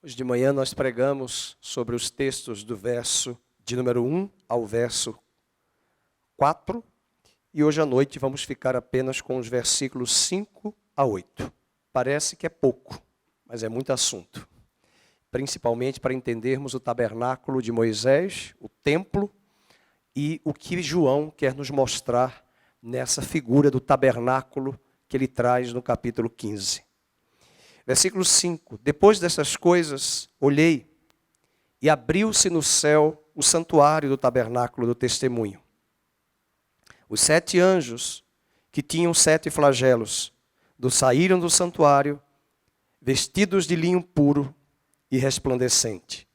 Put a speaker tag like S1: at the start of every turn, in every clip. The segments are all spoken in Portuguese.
S1: Hoje de manhã nós pregamos sobre os textos do verso de número 1 ao verso 4. E hoje à noite vamos ficar apenas com os versículos 5 a 8. Parece que é pouco, mas é muito assunto. Principalmente para entendermos o tabernáculo de Moisés, o templo, e o que João quer nos mostrar nessa figura do tabernáculo que ele traz no capítulo 15. Versículo 5. Depois dessas coisas, olhei, e abriu-se no céu o santuário do tabernáculo do testemunho. Os 7 anjos, que tinham 7 flagelos, saíram do santuário, vestidos de linho puro e resplandecente,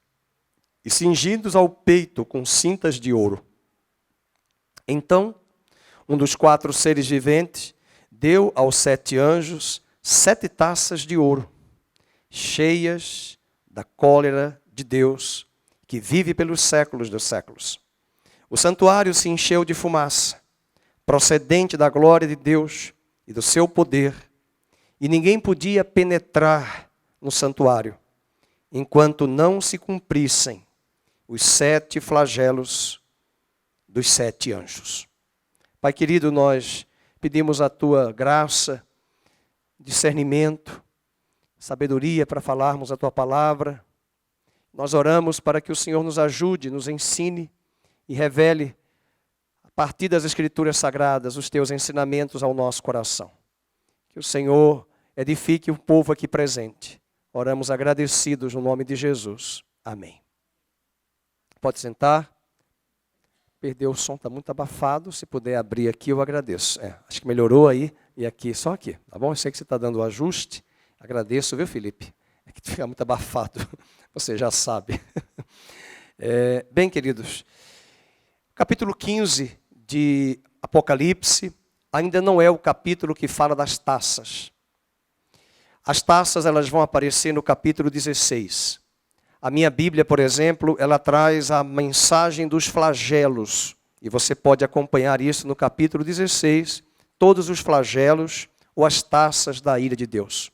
S1: e cingidos ao peito com cintas de ouro. Então, um dos 4 seres viventes deu aos 7 anjos 7 taças de ouro, cheias da cólera de Deus, que vive pelos séculos dos séculos. O santuário se encheu de fumaça, procedente da glória de Deus e do seu poder, e ninguém podia penetrar no santuário, enquanto não se cumprissem os 7 flagelos dos 7 anjos. Pai querido, nós pedimos a tua graça, discernimento, sabedoria para falarmos a tua palavra. Nós oramos para que o Senhor nos ajude, nos ensine e revele, a partir das Escrituras Sagradas, os teus ensinamentos ao nosso coração. Que o Senhor edifique o povo aqui presente. Oramos agradecidos no nome de Jesus. Amém. Pode sentar. Perdeu o som, está muito abafado. Se puder abrir aqui, eu agradeço. Acho que melhorou aí e aqui, só aqui. Tá bom? Eu sei que você está dando o ajuste. Agradeço, viu, Felipe? É que fica muito abafado. Você já sabe. Bem, queridos, capítulo 15 de Apocalipse ainda não é o capítulo que fala das taças. As taças, elas vão aparecer no capítulo 16. A minha Bíblia, por exemplo, ela traz a mensagem dos flagelos. E você pode acompanhar isso no capítulo 16, todos os flagelos ou as taças da ira de Deus.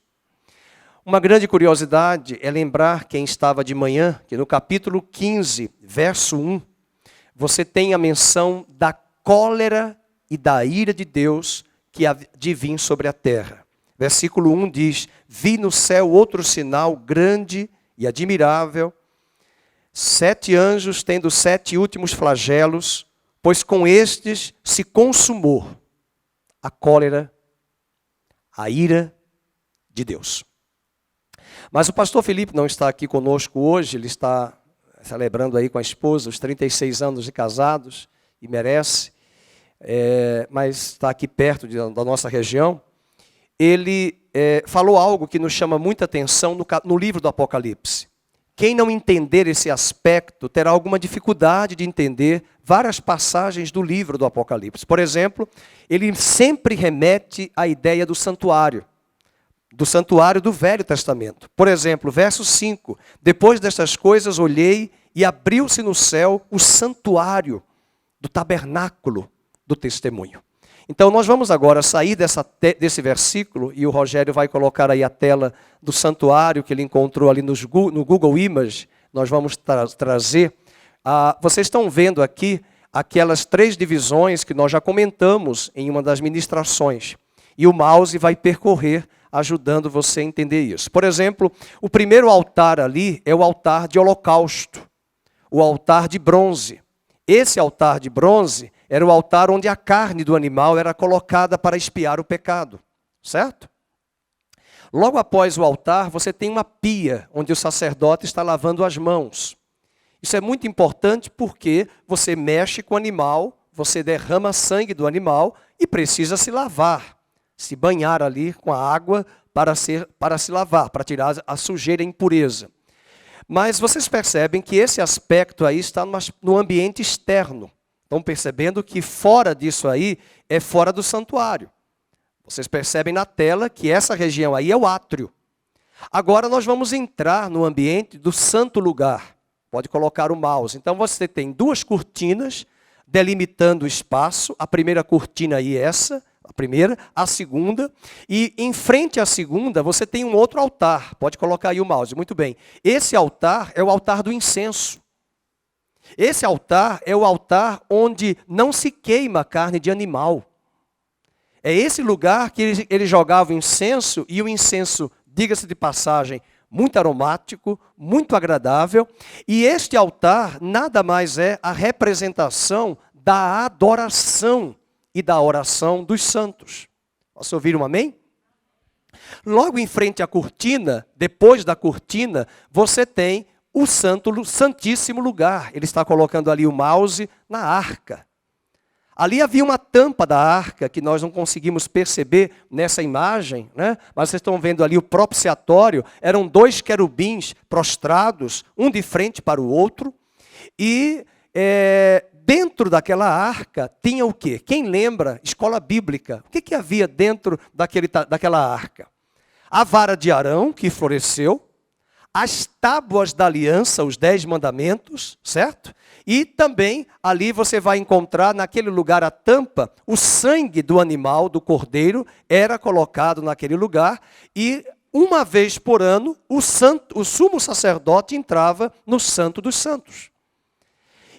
S1: Uma grande curiosidade é lembrar quem estava de manhã, que no capítulo 15, verso 1, você tem a menção da cólera e da ira de Deus que há de vir sobre a terra. Versículo 1 diz: vi no céu outro sinal grande e admirável, 7 anjos tendo 7 últimos flagelos, pois com estes se consumou a cólera, a ira de Deus. Mas o pastor Felipe não está aqui conosco hoje, ele está celebrando aí com a esposa os 36 anos de casados, e merece, mas está aqui perto da nossa região. Ele falou algo que nos chama muita atenção no livro do Apocalipse. Quem não entender esse aspecto terá alguma dificuldade de entender várias passagens do livro do Apocalipse. Por exemplo, ele sempre remete à ideia do santuário do Velho Testamento. Por exemplo, verso 5, depois destas coisas olhei e abriu-se no céu o santuário do tabernáculo do testemunho. Então nós vamos agora sair desse versículo, e o Rogério vai colocar aí a tela do santuário que ele encontrou ali no Google Images. Nós vamos trazer. Vocês estão vendo aqui aquelas 3 divisões que nós já comentamos em uma das ministrações. E o mouse vai percorrer, ajudando você a entender isso. Por exemplo, o primeiro altar ali é o altar de holocausto, o altar de bronze. Esse altar de bronze era o altar onde a carne do animal era colocada para expiar o pecado, certo? Logo após o altar, você tem uma pia, onde o sacerdote está lavando as mãos. Isso é muito importante porque você mexe com o animal, você derrama sangue do animal e precisa se lavar, se banhar ali com a água para se lavar, para tirar a sujeira e a impureza. Mas vocês percebem que esse aspecto aí está no ambiente externo. Estão percebendo que fora disso aí é fora do santuário. Vocês percebem na tela que essa região aí é o átrio. Agora nós vamos entrar no ambiente do santo lugar. Pode colocar o mouse. Então você tem 2 cortinas delimitando o espaço. A primeira cortina aí é essa, A primeira, a segunda, e em frente à segunda você tem um outro altar. Pode colocar aí o mouse, muito bem. Esse altar é o altar do incenso. Esse altar é o altar onde não se queima carne de animal. É esse lugar que eles jogavam incenso, e o incenso, diga-se de passagem, muito aromático, muito agradável. E este altar nada mais é a representação da adoração e da oração dos santos. Posso ouvir um amém? Logo em frente à cortina, depois da cortina, você tem o santíssimo lugar. Ele está colocando ali o mouse na arca. Ali havia uma tampa da arca que nós não conseguimos perceber nessa imagem, né? Mas vocês estão vendo ali o propiciatório. Eram 2 querubins prostrados, um de frente para o outro. E dentro daquela arca tinha o quê? Quem lembra? Escola bíblica. O que havia dentro daquela arca? A vara de Arão, que floresceu. As tábuas da aliança, os 10 mandamentos, certo? E também ali você vai encontrar naquele lugar a tampa, o sangue do animal, do cordeiro, era colocado naquele lugar. E uma vez por ano, o sumo sacerdote entrava no Santo dos Santos.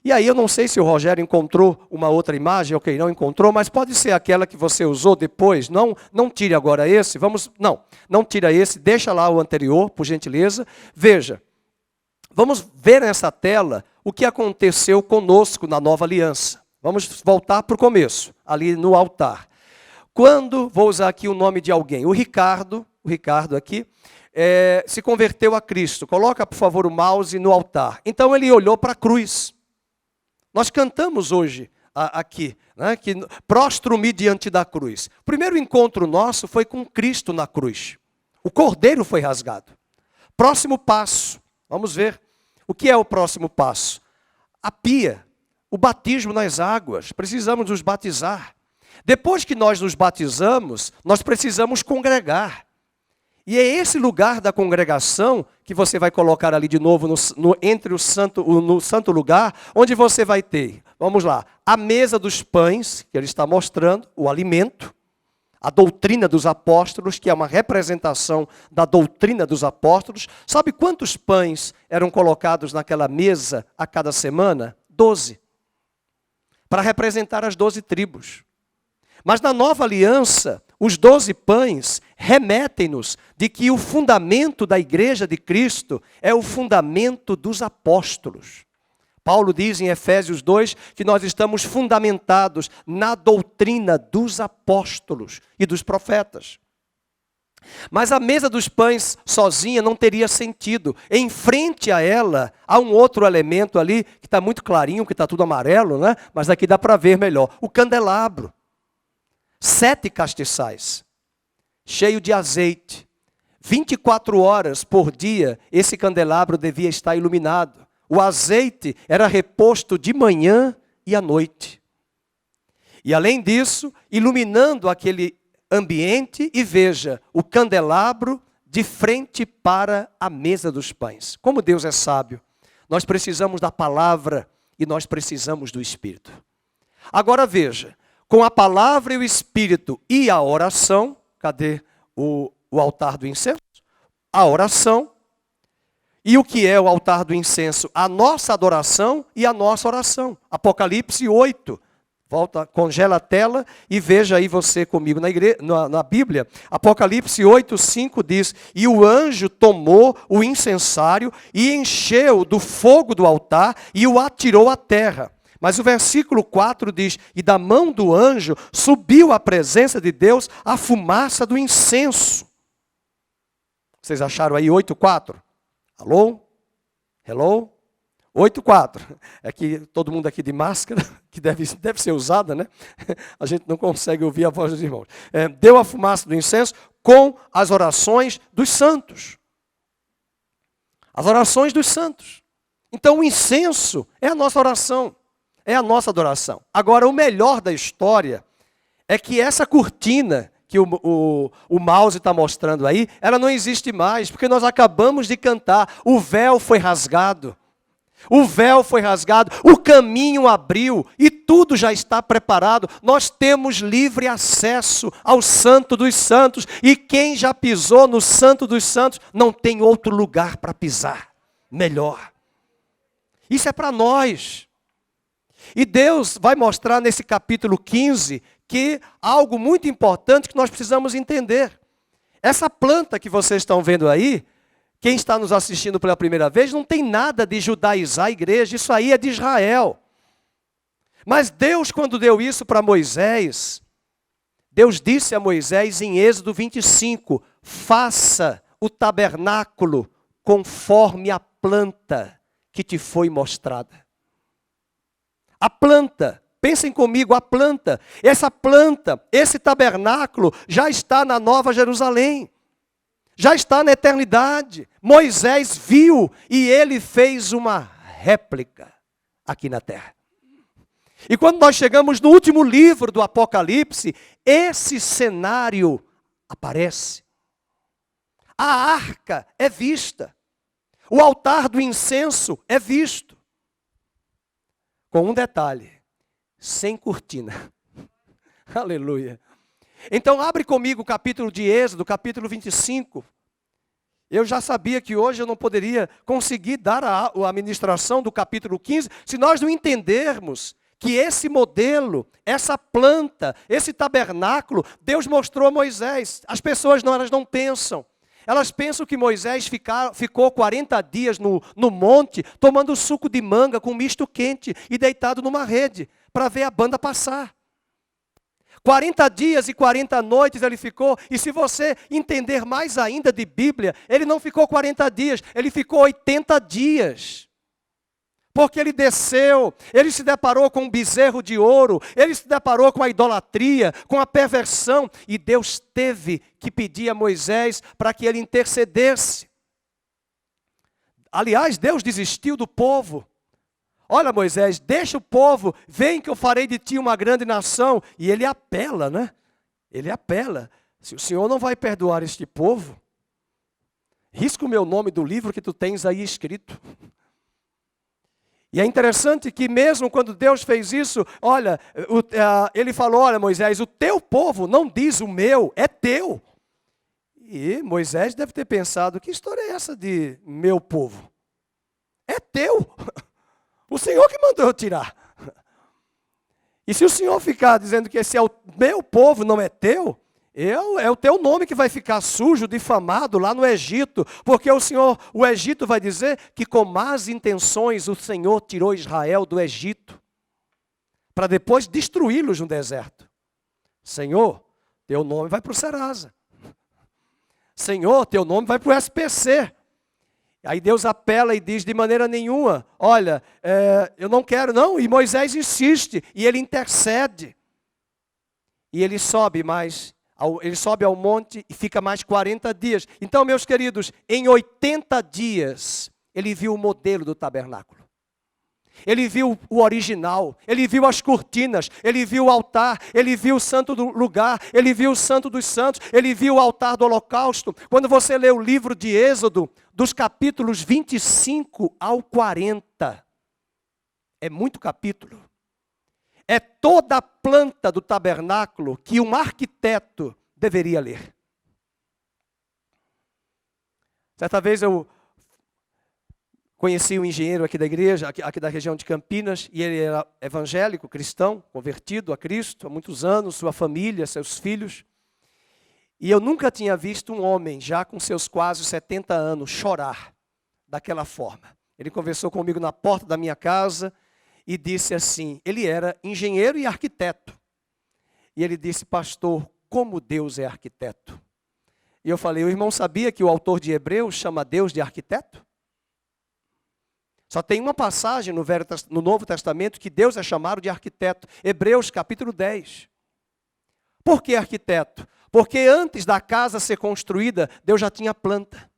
S1: E aí eu não sei se o Rogério encontrou uma outra imagem, ok, não encontrou, mas pode ser aquela que você usou depois. Não tire agora esse, não tira esse, deixa lá o anterior, por gentileza. Veja, vamos ver nessa tela o que aconteceu conosco na nova aliança. Vamos voltar para o começo, ali no altar. Quando, vou usar aqui o nome de alguém, o Ricardo aqui, se converteu a Cristo. Coloca, por favor, o mouse no altar. Então ele olhou para a cruz. Nós cantamos hoje aqui, né, que prostro-me diante da cruz. O primeiro encontro nosso foi com Cristo na cruz. O cordeiro foi rasgado. Próximo passo, vamos ver. O que é o próximo passo? A pia, o batismo nas águas. Precisamos nos batizar. Depois que nós nos batizamos, nós precisamos congregar. E é esse lugar da congregação que você vai colocar ali de novo no santo lugar, onde você vai ter, vamos lá, a mesa dos pães, que ele está mostrando, o alimento, a doutrina dos apóstolos, que é uma representação da doutrina dos apóstolos. Sabe quantos pães eram colocados naquela mesa a cada semana? 12. Para representar as 12 tribos. Mas na nova aliança, os 12 pães remetem-nos de que o fundamento da igreja de Cristo é o fundamento dos apóstolos. Paulo diz em Efésios 2 que nós estamos fundamentados na doutrina dos apóstolos e dos profetas. Mas a mesa dos pães sozinha não teria sentido. Em frente a ela, há um outro elemento ali, que está muito clarinho, que está tudo amarelo, né? Mas aqui dá para ver melhor. O candelabro. 7 castiçais, cheio de azeite. 24 horas por dia, esse candelabro devia estar iluminado. O azeite era reposto de manhã e à noite. E além disso, iluminando aquele ambiente, e veja, o candelabro de frente para a mesa dos pães. Como Deus é sábio, nós precisamos da palavra e nós precisamos do Espírito. Agora veja, com a palavra e o Espírito e a oração, cadê o altar do incenso? A oração. E o que é o altar do incenso? A nossa adoração e a nossa oração. Apocalipse 8. Volta, congela a tela e veja aí você comigo na Bíblia. Apocalipse 8, 5 diz: e o anjo tomou o incensário e encheu do fogo do altar e o atirou à terra. Mas o versículo 4 diz: e da mão do anjo subiu à presença de Deus a fumaça do incenso. Vocês acharam aí 8:4? Alô? Hello? 8:4. É que todo mundo aqui de máscara, que deve ser usada, né? A gente não consegue ouvir a voz dos irmãos. Deu a fumaça do incenso com as orações dos santos. As orações dos santos. Então o incenso é a nossa oração. É a nossa adoração. Agora, o melhor da história é que essa cortina que o mouse está mostrando aí, ela não existe mais, porque nós acabamos de cantar, o véu foi rasgado. O véu foi rasgado, o caminho abriu e tudo já está preparado. Nós temos livre acesso ao Santo dos Santos. E quem já pisou no Santo dos Santos não tem outro lugar para pisar melhor. Isso é para nós. E Deus vai mostrar nesse capítulo 15 que algo muito importante que nós precisamos entender. Essa planta que vocês estão vendo aí, quem está nos assistindo pela primeira vez, não tem nada de judaizar a igreja, isso aí é de Israel. Mas Deus, quando deu isso para Moisés, Deus disse a Moisés em Êxodo 25, faça o tabernáculo conforme a planta que te foi mostrada. A planta, pensem comigo, a planta, essa planta, esse tabernáculo já está na Nova Jerusalém. Já está na eternidade. Moisés viu e ele fez uma réplica aqui na terra. E quando nós chegamos no último livro do Apocalipse, esse cenário aparece. A arca é vista. O altar do incenso é visto. Com um detalhe, sem cortina. Aleluia. Então abre comigo o capítulo de Êxodo, capítulo 25. Eu já sabia que hoje eu não poderia conseguir dar a ministração do capítulo 15, se nós não entendermos que esse modelo, essa planta, esse tabernáculo, Deus mostrou a Moisés. As pessoas elas não pensam. Elas pensam que Moisés ficou 40 dias no monte, tomando suco de manga com misto quente e deitado numa rede, para ver a banda passar. 40 dias e 40 noites ele ficou, e se você entender mais ainda de Bíblia, ele não ficou 40 dias, ele ficou 80 dias. Porque ele desceu, ele se deparou com um bezerro de ouro, ele se deparou com a idolatria, com a perversão, e Deus teve que pedir a Moisés para que ele intercedesse. Aliás, Deus desistiu do povo. Olha, Moisés, deixa o povo, vem que eu farei de ti uma grande nação. E ele apela, né? Ele apela. Se o Senhor não vai perdoar este povo, risca o meu nome do livro que tu tens aí escrito. E é interessante que mesmo quando Deus fez isso, olha, ele falou, olha Moisés, o teu povo não diz o meu, é teu. E Moisés deve ter pensado, que história é essa de meu povo? É teu. O Senhor que mandou eu tirar. E se o Senhor ficar dizendo que esse é o meu povo, não é teu, é o teu nome que vai ficar sujo, difamado lá no Egito. Porque o Egito vai dizer que com más intenções o Senhor tirou Israel do Egito, para depois destruí-los no deserto. Senhor, teu nome vai para o Serasa. Senhor, teu nome vai para o SPC. Aí Deus apela e diz, de maneira nenhuma, olha, eu não quero não. E Moisés insiste, e ele intercede. E ele sobe ao monte e fica mais 40 dias. Então, meus queridos, em 80 dias, ele viu o modelo do tabernáculo. Ele viu o original, ele viu as cortinas, ele viu o altar, ele viu o santo do lugar, ele viu o santo dos santos, ele viu o altar do holocausto. Quando você lê o livro de Êxodo, dos capítulos 25 ao 40, é muito capítulo. É toda a planta do tabernáculo que um arquiteto deveria ler. Certa vez eu conheci um engenheiro aqui da igreja, aqui da região de Campinas, e ele era evangélico, cristão, convertido a Cristo há muitos anos, sua família, seus filhos. E eu nunca tinha visto um homem, já com seus quase 70 anos, chorar daquela forma. Ele conversou comigo na porta da minha casa e disse assim, ele era engenheiro e arquiteto. E ele disse, pastor, como Deus é arquiteto? E eu falei, o irmão sabia que o autor de Hebreus chama Deus de arquiteto? Só tem uma passagem no Novo Testamento que Deus é chamado de arquiteto. Hebreus capítulo 10. Por que arquiteto? Porque antes da casa ser construída, Deus já tinha planta.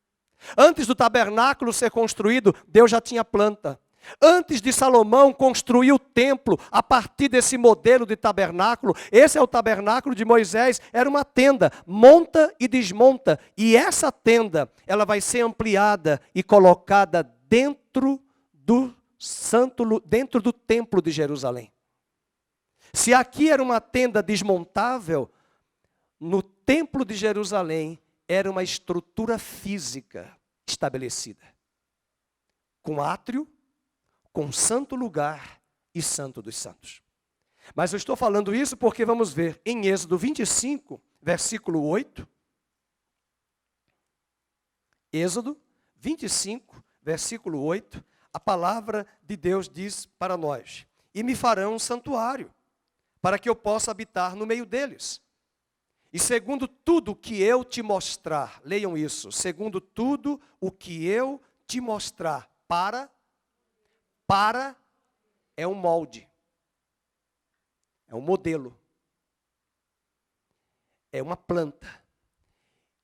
S1: Antes do tabernáculo ser construído, Deus já tinha planta. Antes de Salomão construir o templo, a partir desse modelo de tabernáculo, esse é o tabernáculo de Moisés, era uma tenda, monta e desmonta. E essa tenda, ela vai ser ampliada e colocada dentro do dentro do templo de Jerusalém. Se aqui era uma tenda desmontável, no templo de Jerusalém era uma estrutura física estabelecida, com átrio, com santo lugar e santo dos santos. Mas eu estou falando isso porque vamos ver em Êxodo 25, versículo 8. Êxodo 25, versículo 8, a palavra de Deus diz para nós: e me farão um santuário, para que eu possa habitar no meio deles. E segundo tudo o que eu te mostrar, leiam isso, segundo tudo o que eu te mostrar, para é um molde, é um modelo, é uma planta.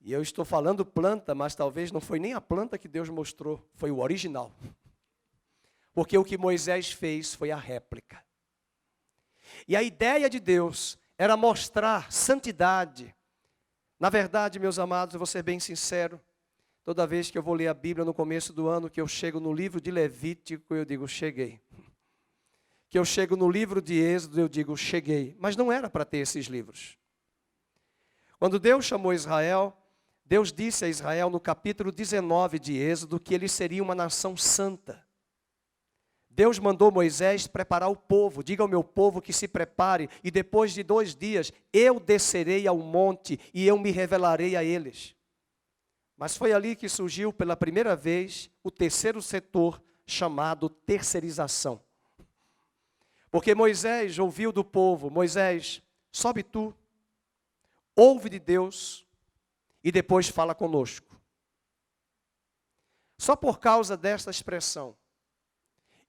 S1: E eu estou falando planta, mas talvez não foi nem a planta que Deus mostrou, foi o original. Porque o que Moisés fez foi a réplica. E a ideia de Deus era mostrar santidade. Na verdade, meus amados, eu vou ser bem sincero, toda vez que eu vou ler a Bíblia no começo do ano, que eu chego no livro de Levítico, eu digo, cheguei. Que eu chego no livro de Êxodo, eu digo, cheguei. Mas não era para ter esses livros. Quando Deus chamou Israel, Deus disse a Israel no capítulo 19 de Êxodo que eles seriam uma nação santa. Deus mandou Moisés preparar o povo. Diga ao meu povo que se prepare, e depois de 2 dias eu descerei ao monte e eu me revelarei a eles. Mas foi ali que surgiu pela primeira vez o terceiro setor, chamado terceirização. Porque Moisés ouviu do povo: Moisés, sobe tu, ouve de Deus e depois fala conosco. Só por causa desta expressão,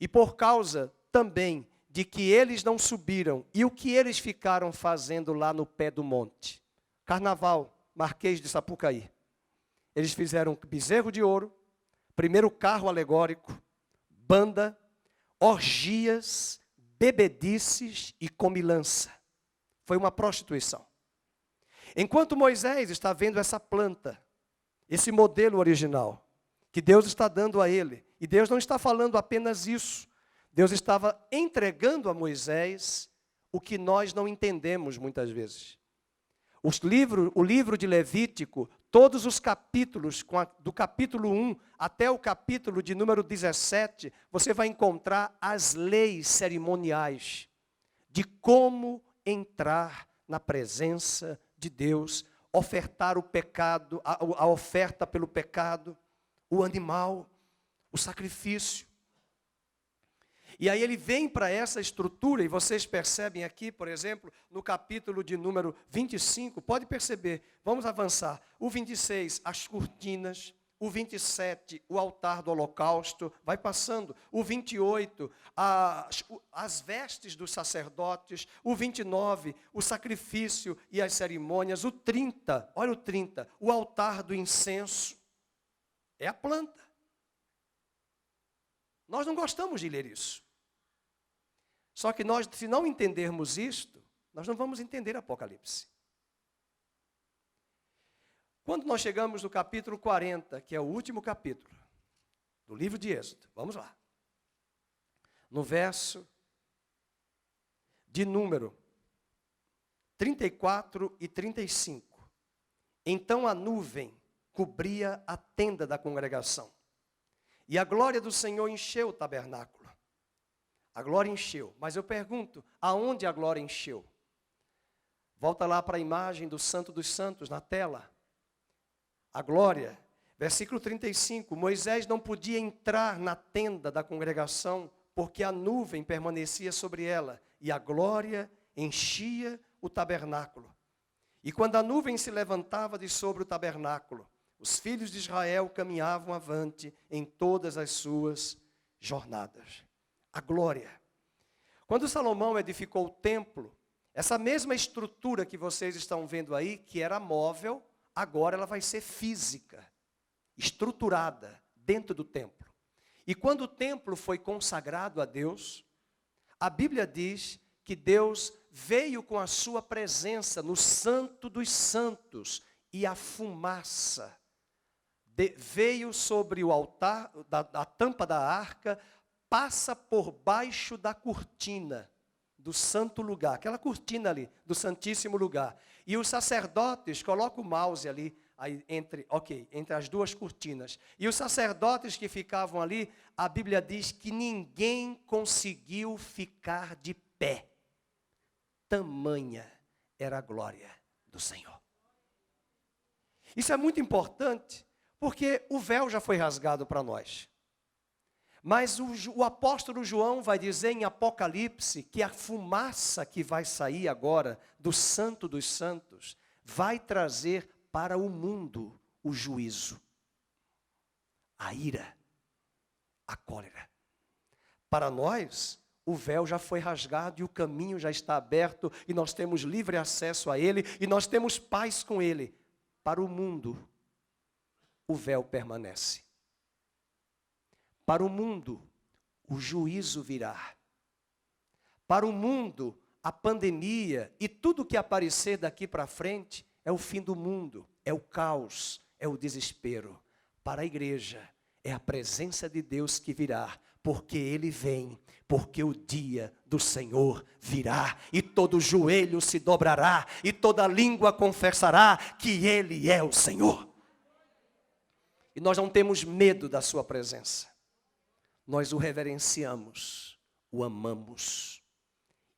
S1: e por causa também de que eles não subiram, e o que eles ficaram fazendo lá no pé do monte? Carnaval, Marquês de Sapucaí. Eles fizeram bezerro de ouro, primeiro carro alegórico, banda, orgias, bebedices e comilança. Foi uma prostituição. Enquanto Moisés está vendo essa planta, esse modelo original, que Deus está dando a ele, e Deus não está falando apenas isso, Deus estava entregando a Moisés o que nós não entendemos muitas vezes. O livro de Levítico, todos os capítulos, do capítulo 1 até o capítulo de número 17, você vai encontrar as leis cerimoniais de como entrar na presença de Deus, ofertar o pecado, a oferta pelo pecado, o animal, o sacrifício. E aí ele vem para essa estrutura, e vocês percebem aqui, por exemplo, no capítulo de número 25, pode perceber, vamos avançar. O 26, as cortinas. O 27, o altar do holocausto, vai passando. O 28, as vestes dos sacerdotes. O 29, o sacrifício e as cerimônias. O 30, olha o 30, o altar do incenso. É a planta. Nós não gostamos de ler isso. Só que nós, se não entendermos isto, nós não vamos entender Apocalipse. Quando nós chegamos no capítulo 40, que é o último capítulo do livro de Êxodo, vamos lá. No verso de número 34 e 35. Então a nuvem cobria a tenda da congregação, e a glória do Senhor encheu o tabernáculo. A glória encheu, mas eu pergunto, aonde a glória encheu? Volta lá para a imagem do Santo dos Santos na tela. A glória, versículo 35, Moisés não podia entrar na tenda da congregação, porque a nuvem permanecia sobre ela, e a glória enchia o tabernáculo. E quando a nuvem se levantava de sobre o tabernáculo, os filhos de Israel caminhavam avante em todas as suas jornadas. A glória. Quando Salomão edificou o templo, essa mesma estrutura que vocês estão vendo aí, que era móvel, agora ela vai ser física, estruturada dentro do templo. E quando o templo foi consagrado a Deus, a Bíblia diz que Deus veio com a sua presença no Santo dos Santos, e a fumaça veio sobre o altar, a tampa da arca, passa por baixo da cortina do santo lugar, aquela cortina ali, do santíssimo lugar. E os sacerdotes, colocam o mouse ali, aí entre as duas cortinas. E os sacerdotes que ficavam ali, a Bíblia diz que ninguém conseguiu ficar de pé. Tamanha era a glória do Senhor. Isso é muito importante, porque o véu já foi rasgado para nós. Mas o apóstolo João vai dizer em Apocalipse que a fumaça que vai sair agora do Santo dos Santos vai trazer para o mundo o juízo, a ira, a cólera. Para nós, o véu já foi rasgado e o caminho já está aberto e nós temos livre acesso a ele e nós temos paz com ele. Para o mundo, o véu permanece. Para o mundo, o juízo virá. Para o mundo, a pandemia e tudo que aparecer daqui para frente é o fim do mundo, é o caos, é o desespero. Para a igreja, é a presença de Deus que virá, porque Ele vem, porque o dia do Senhor virá, e todo joelho se dobrará, e toda língua confessará que Ele é o Senhor. E nós não temos medo da sua presença. Nós o reverenciamos, o amamos.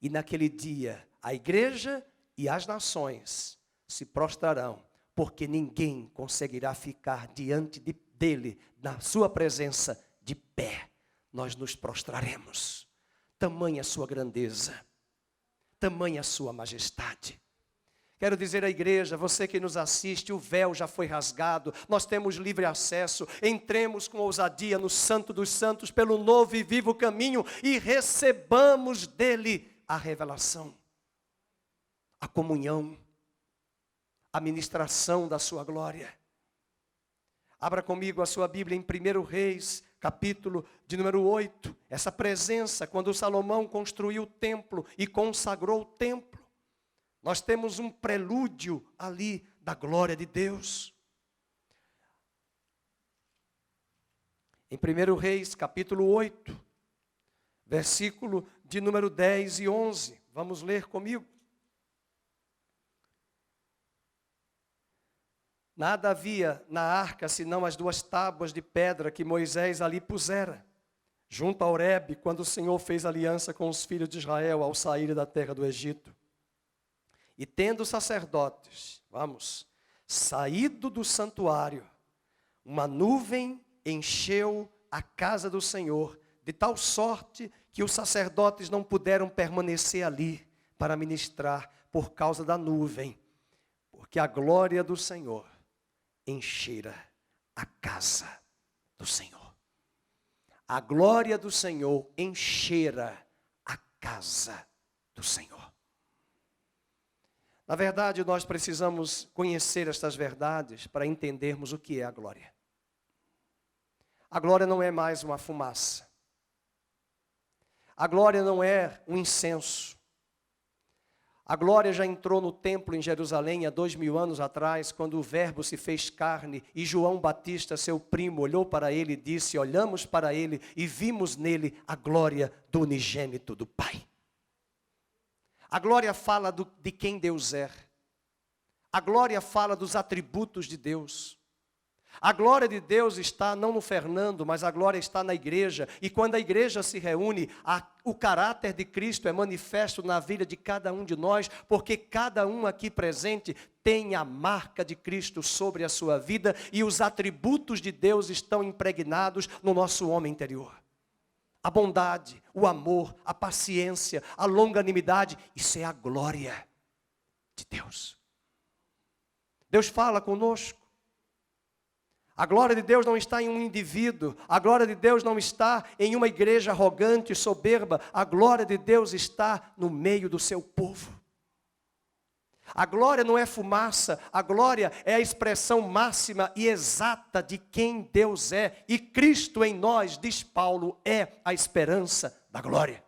S1: E naquele dia, a igreja e as nações se prostrarão, porque ninguém conseguirá ficar diante dele, na sua presença, de pé. Nós nos prostraremos. Tamanha a sua grandeza, tamanha a sua majestade. Quero dizer à igreja, você que nos assiste, o véu já foi rasgado, nós temos livre acesso, entremos com ousadia no Santo dos Santos, pelo novo e vivo caminho, e recebamos dele a revelação, a comunhão, a ministração da sua glória. Abra comigo a sua Bíblia em 1 Reis, capítulo de número 8, essa presença, quando Salomão construiu o templo e consagrou o templo. Nós temos um prelúdio ali da glória de Deus. Em 1 Reis, capítulo 8, versículo de número 10 e 11. Vamos ler comigo. Nada havia na arca, senão as 2 tábuas de pedra que Moisés ali pusera, junto a Horebe, quando o Senhor fez aliança com os filhos de Israel ao saírem da terra do Egito. E tendo os sacerdotes, saído do santuário, uma nuvem encheu a casa do Senhor, de tal sorte que os sacerdotes não puderam permanecer ali para ministrar por causa da nuvem, porque a glória do Senhor enchera a casa do Senhor. A glória do Senhor enchera a casa do Senhor. Na verdade, nós precisamos conhecer estas verdades para entendermos o que é a glória. A glória não é mais uma fumaça. A glória não é um incenso. A glória já entrou no templo em Jerusalém há 2000 anos atrás, quando o Verbo se fez carne e João Batista, seu primo, olhou para ele e disse: olhamos para ele e vimos nele a glória do unigênito do Pai. A glória fala de quem Deus é. A glória fala dos atributos de Deus. A glória de Deus está não no Fernando, mas a glória está na igreja. E quando a igreja se reúne, o caráter de Cristo é manifesto na vida de cada um de nós, porque cada um aqui presente tem a marca de Cristo sobre a sua vida e os atributos de Deus estão impregnados no nosso homem interior. A bondade, o amor, a paciência, a longanimidade, isso é a glória de Deus. Deus fala conosco. A glória de Deus não está em um indivíduo, a glória de Deus não está em uma igreja arrogante e soberba, a glória de Deus está no meio do seu povo. A glória não é fumaça, a glória é a expressão máxima e exata de quem Deus é. E Cristo em nós, diz Paulo, é a esperança da glória.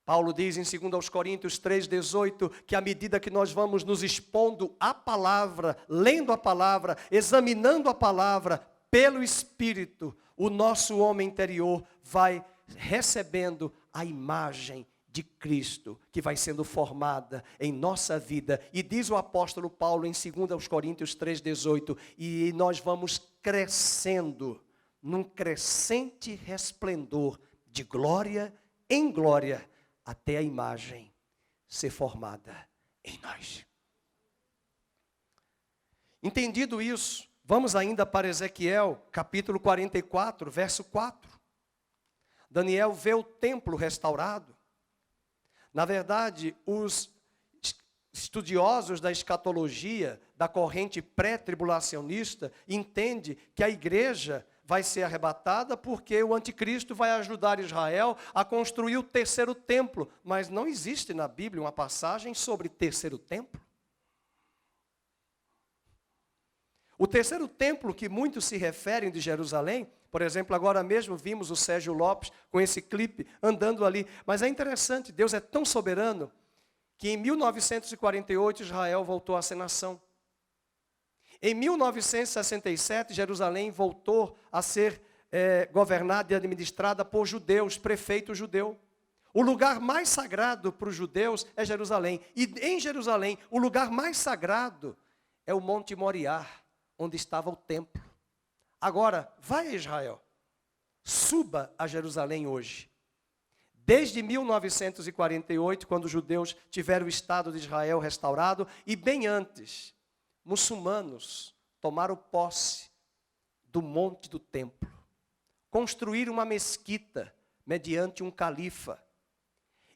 S1: Paulo diz em 2 Coríntios 3,18, que à medida que nós vamos nos expondo à palavra, lendo a palavra, examinando a palavra, pelo Espírito, o nosso homem interior vai recebendo a imagem de Cristo, que vai sendo formada em nossa vida. E diz o apóstolo Paulo em 2 Coríntios 3,18, e nós vamos crescendo num crescente resplendor de glória em glória, até a imagem ser formada em nós. Entendido isso, vamos ainda para Ezequiel, capítulo 44, verso 4. Daniel vê o templo restaurado. Na verdade, os estudiosos da escatologia, da corrente pré-tribulacionista, entendem que a igreja vai ser arrebatada porque o anticristo vai ajudar Israel a construir o terceiro templo. Mas não existe na Bíblia uma passagem sobre terceiro templo. O terceiro templo que muitos se referem de Jerusalém, por exemplo, agora mesmo vimos o Sérgio Lopes com esse clipe andando ali. Mas é interessante, Deus é tão soberano que em 1948 Israel voltou a ser nação. Em 1967, Jerusalém voltou a ser governada e administrada por judeus, prefeito judeu. O lugar mais sagrado para os judeus é Jerusalém. E em Jerusalém, o lugar mais sagrado é o Monte Moriá, onde estava o templo. Agora, vai a Israel, suba a Jerusalém hoje. Desde 1948, quando os judeus tiveram o Estado de Israel restaurado, e bem antes, muçulmanos tomaram posse do monte do templo, construíram uma mesquita mediante um califa.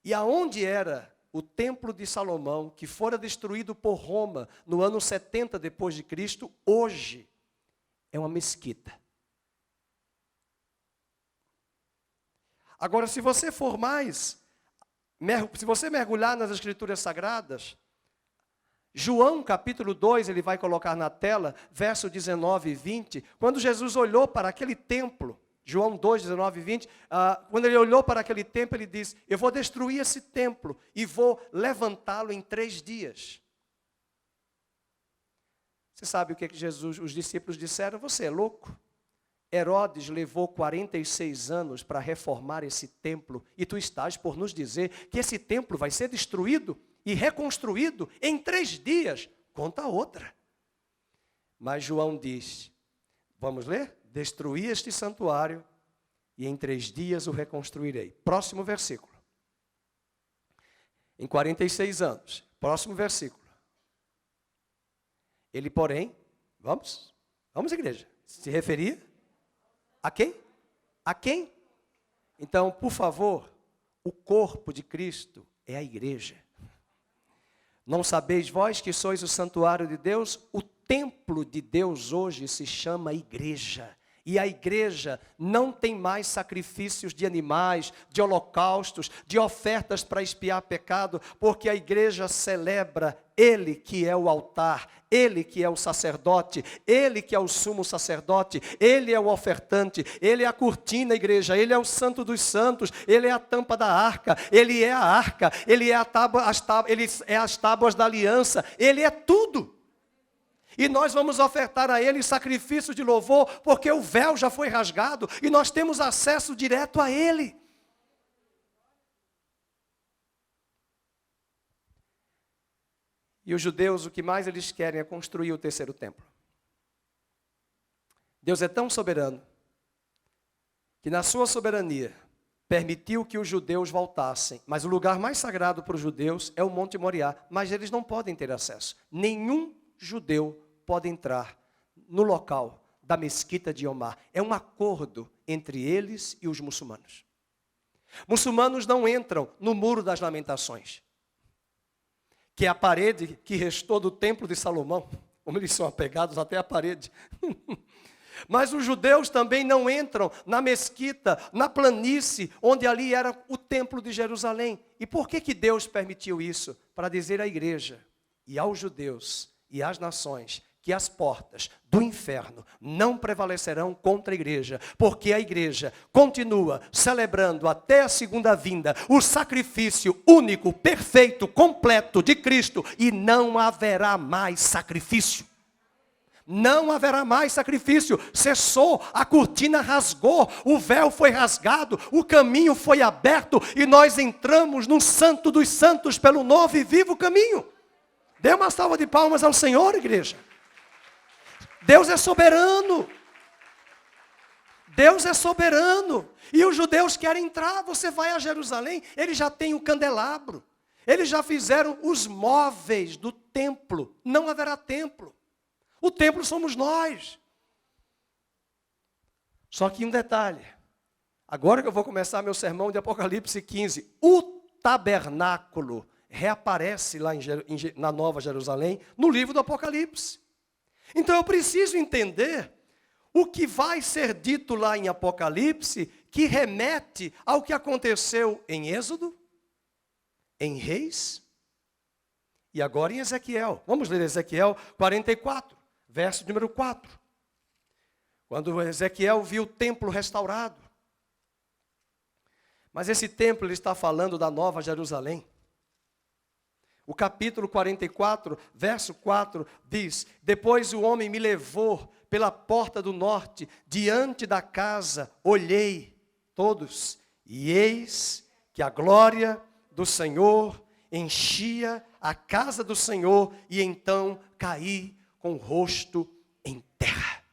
S1: E aonde era o templo de Salomão, que fora destruído por Roma no ano 70 depois de Cristo, hoje é uma mesquita. Agora, se você for mais, se você mergulhar nas Escrituras Sagradas, João capítulo 2, ele vai colocar na tela, verso 19 e 20, quando Jesus olhou para aquele templo, João 2, 19 e 20, quando ele olhou para aquele templo, ele disse, eu vou destruir esse templo e vou levantá-lo em 3 dias. Você sabe o que Jesus, os discípulos disseram? Você é louco? Herodes levou 46 anos para reformar esse templo, e tu estás por nos dizer que esse templo vai ser destruído e reconstruído em 3 dias. Conta outra. Mas João diz, vamos ler? Destruí este santuário e em 3 dias o reconstruirei. Próximo versículo. Em 46 anos. Próximo versículo. Ele, porém, vamos igreja, se referia a quem? A quem? Então, por favor, o corpo de Cristo é a igreja. Não sabeis vós que sois o santuário de Deus? O templo de Deus hoje se chama igreja. E a igreja não tem mais sacrifícios de animais, de holocaustos, de ofertas para expiar pecado, porque a igreja celebra Ele que é o altar, Ele que é o sacerdote, Ele que é o sumo sacerdote, Ele é o ofertante, Ele é a cortina, igreja, Ele é o santo dos santos, Ele é a tampa da arca, Ele é a arca, Ele é Ele é as tábuas da aliança, Ele é tudo. E nós vamos ofertar a Ele sacrifício de louvor, porque o véu já foi rasgado e nós temos acesso direto a Ele. E os judeus, o que mais eles querem é construir o terceiro templo. Deus é tão soberano, que na sua soberania, permitiu que os judeus voltassem. Mas o lugar mais sagrado para os judeus é o Monte Moriá, mas eles não podem ter acesso. Nenhum judeu pode entrar no local da mesquita de Omar. É um acordo entre eles e os muçulmanos. Muçulmanos não entram no Muro das Lamentações, que é a parede que restou do Templo de Salomão. Como eles são apegados até a parede. Mas os judeus também não entram na mesquita, na planície, onde ali era o Templo de Jerusalém. E por que Deus permitiu isso? Para dizer à igreja e aos judeus e às nações que as portas do inferno não prevalecerão contra a igreja, porque a igreja continua celebrando até a segunda vinda o sacrifício único, perfeito, completo de Cristo, e não haverá mais sacrifício. Não haverá mais sacrifício. Cessou, a cortina rasgou, o véu foi rasgado, o caminho foi aberto e nós entramos no Santo dos Santos pelo novo e vivo caminho. Dê uma salva de palmas ao Senhor, igreja. Deus é soberano. Deus é soberano. E os judeus querem entrar. Você vai a Jerusalém, eles já têm o candelabro. Eles já fizeram os móveis do templo. Não haverá templo. O templo somos nós. Só que um detalhe. Agora que eu vou começar meu sermão de Apocalipse 15. O tabernáculo reaparece lá na Nova Jerusalém, no livro do Apocalipse. Então eu preciso entender o que vai ser dito lá em Apocalipse, que remete ao que aconteceu em Êxodo, em Reis, e agora em Ezequiel. Vamos ler Ezequiel 44, verso número 4. Quando Ezequiel viu o templo restaurado. Mas esse templo ele está falando da Nova Jerusalém. O capítulo 44, verso 4, diz: Depois o homem me levou pela porta do norte, diante da casa, olhei todos, e eis que a glória do Senhor enchia a casa do Senhor, e então caí com o rosto em terra.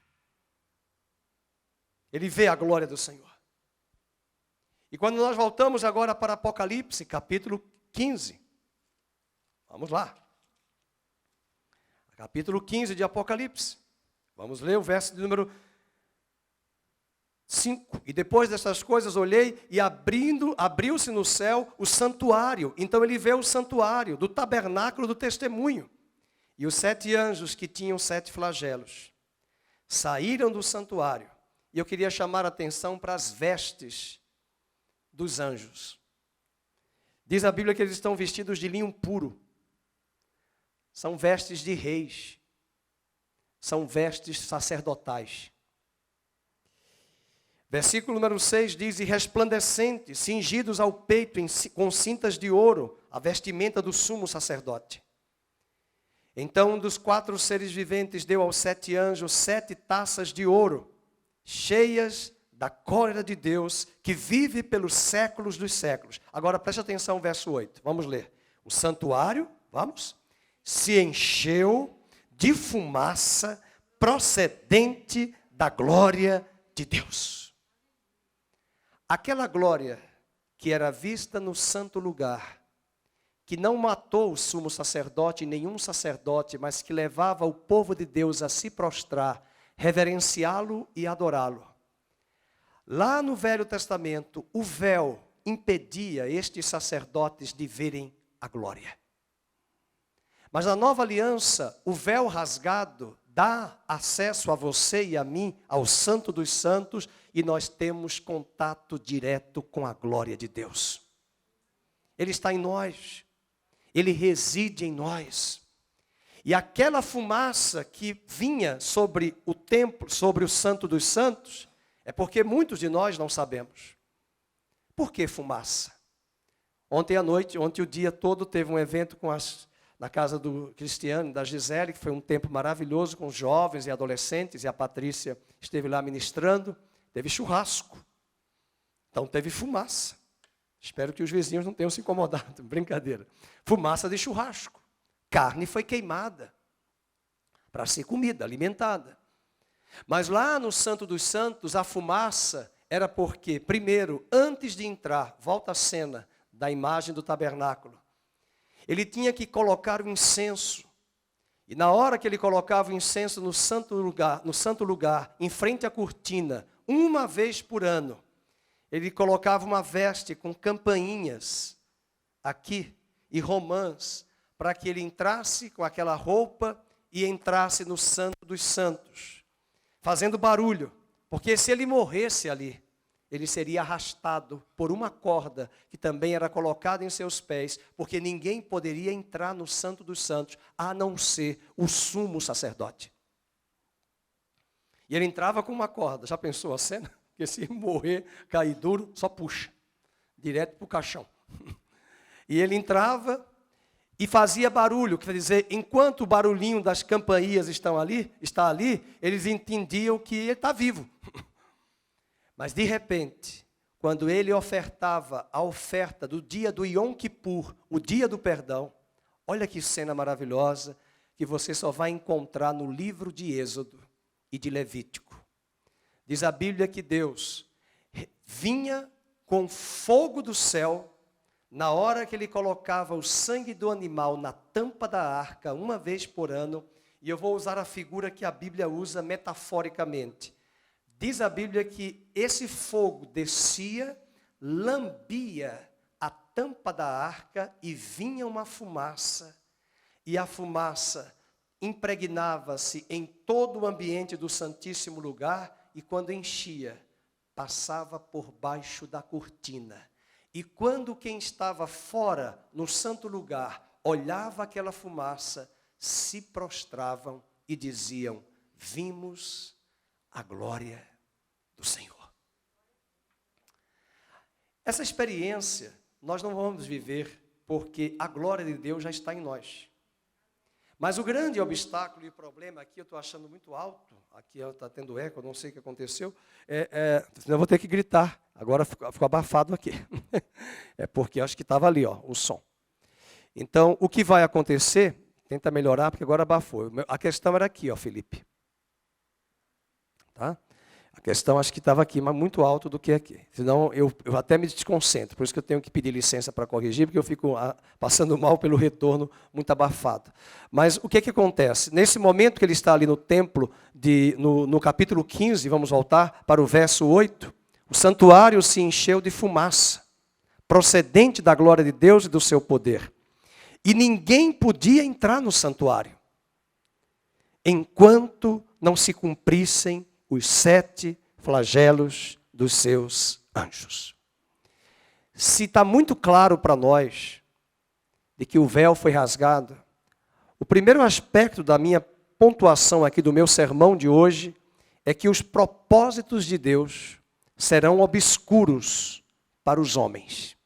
S1: Ele vê a glória do Senhor. E quando nós voltamos agora para Apocalipse, capítulo 15, vamos lá. Capítulo 15 de Apocalipse. Vamos ler o verso de número 5. E depois dessas coisas olhei e abriu-se no céu o santuário. Então ele vê o santuário do tabernáculo do testemunho. E os 7 anjos que tinham 7 flagelos saíram do santuário. E eu queria chamar a atenção para as vestes dos anjos. Diz a Bíblia que eles estão vestidos de linho puro. São vestes de reis. São vestes sacerdotais. Versículo número 6 diz: E resplandecentes, cingidos ao peito com cintas de ouro, a vestimenta do sumo sacerdote. Então um dos 4 seres viventes deu aos 7 anjos 7 taças de ouro, cheias da cólera de Deus, que vive pelos séculos dos séculos. Agora preste atenção, verso 8. Vamos ler. O santuário, vamos, se encheu de fumaça procedente da glória de Deus. Aquela glória que era vista no santo lugar, que não matou o sumo sacerdote, nenhum sacerdote, mas que levava o povo de Deus a se prostrar, reverenciá-lo e adorá-lo. Lá no Velho Testamento, o véu impedia estes sacerdotes de verem a glória. Mas na nova aliança, o véu rasgado dá acesso a você e a mim, ao Santo dos Santos, e nós temos contato direto com a glória de Deus. Ele está em nós, Ele reside em nós. E aquela fumaça que vinha sobre o templo, sobre o Santo dos Santos, é porque muitos de nós não sabemos. Por que fumaça? Ontem o dia todo, teve um evento na casa do Cristiano, da Gisele, que foi um tempo maravilhoso com os jovens e adolescentes, e a Patrícia esteve lá ministrando. Teve churrasco. Então teve fumaça. Espero que os vizinhos não tenham se incomodado. Brincadeira. Fumaça de churrasco. Carne foi queimada para ser comida, alimentada. Mas lá no Santo dos Santos, a fumaça era porque, primeiro, antes de entrar, volta a cena da imagem do tabernáculo, ele tinha que colocar o incenso. E na hora que ele colocava o incenso no santo lugar, em frente à cortina, uma vez por ano, ele colocava uma veste com campainhas aqui e romãs, para que ele entrasse com aquela roupa e entrasse no Santo dos Santos, fazendo barulho, porque se ele morresse ali, ele seria arrastado por uma corda que também era colocada em seus pés, porque ninguém poderia entrar no Santo dos Santos, a não ser o sumo sacerdote. E ele entrava com uma corda. Já pensou a cena? Porque se morrer, cair duro, só puxa, direto para o caixão. E ele entrava, E fazia barulho, quer dizer, enquanto o barulhinho das campainhas está ali, eles entendiam que ele está vivo. Mas de repente, quando ele ofertava a oferta do dia do Yom Kippur, o dia do perdão, olha que cena maravilhosa, que você só vai encontrar no livro de Êxodo e de Levítico. Diz a Bíblia que Deus vinha com fogo do céu, na hora que ele colocava o sangue do animal na tampa da arca, uma vez por ano, e eu vou usar a figura que a Bíblia usa metaforicamente. Diz a Bíblia que esse fogo descia, lambia a tampa da arca e vinha uma fumaça, e a fumaça impregnava-se em todo o ambiente do Santíssimo Lugar, e quando enchia, passava por baixo da cortina. E quando quem estava fora, no santo lugar, olhava aquela fumaça, se prostravam e diziam: vimos a glória do Senhor. Essa experiência nós não vamos viver porque a glória de Deus já está em nós. Mas o grande obstáculo e problema aqui, eu estou achando muito alto, aqui está tendo eco, eu não sei o que aconteceu, eu vou ter que gritar, agora ficou abafado aqui. É porque acho que estava ali, ó, o som. Então, o que vai acontecer, tenta melhorar, porque agora abafou. A questão era aqui, ó, Felipe. Tá? A questão acho que estava aqui, mas muito alto do que aqui. Senão eu até me desconcentro. Por isso que eu tenho que pedir licença para corrigir, porque eu fico passando mal pelo retorno muito abafado. Mas o que acontece? Nesse momento que ele está ali no templo, no capítulo 15, vamos voltar para o verso 8, o santuário se encheu de fumaça, procedente da glória de Deus e do seu poder. E ninguém podia entrar no santuário, enquanto não se cumprissem os 7 flagelos dos seus anjos. Se está muito claro para nós de que o véu foi rasgado, o primeiro aspecto da minha pontuação aqui do meu sermão de hoje é que os propósitos de Deus serão obscuros para os homens.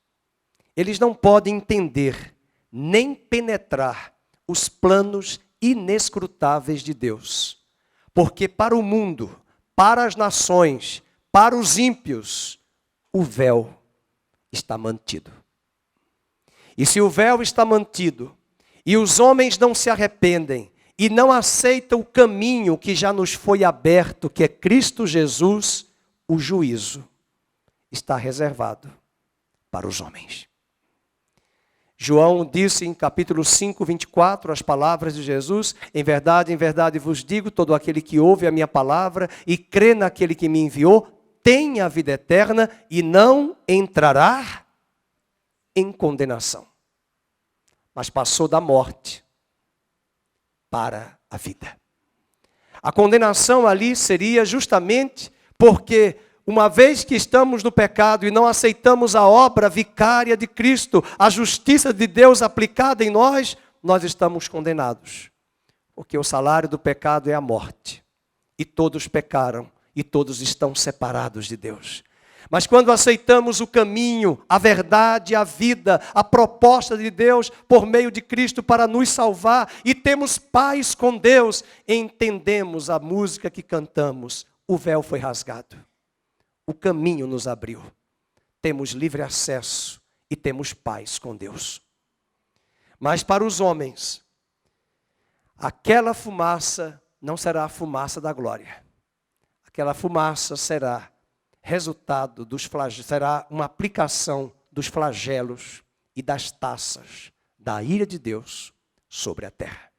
S1: Eles não podem entender nem penetrar os planos inescrutáveis de Deus. Porque para o mundo, para as nações, para os ímpios, o véu está mantido. E se o véu está mantido, e os homens não se arrependem, e não aceitam o caminho que já nos foi aberto, que é Cristo Jesus, o juízo está reservado para os homens. João disse em capítulo 5, 24, as palavras de Jesus: em verdade vos digo, todo aquele que ouve a minha palavra e crê naquele que me enviou, tem a vida eterna e não entrará em condenação. Mas passou da morte para a vida. A condenação ali seria justamente porque, uma vez que estamos no pecado e não aceitamos a obra vicária de Cristo, a justiça de Deus aplicada em nós, nós estamos condenados. Porque o salário do pecado é a morte. E todos pecaram e todos estão separados de Deus. Mas quando aceitamos o caminho, a verdade, a vida, a proposta de Deus por meio de Cristo para nos salvar e temos paz com Deus, entendemos a música que cantamos: o véu foi rasgado. O caminho nos abriu. Temos livre acesso e temos paz com Deus. Mas para os homens, aquela fumaça não será a fumaça da glória. Aquela fumaça será resultado dos flagelos, será uma aplicação dos flagelos e das taças da ira de Deus sobre a terra.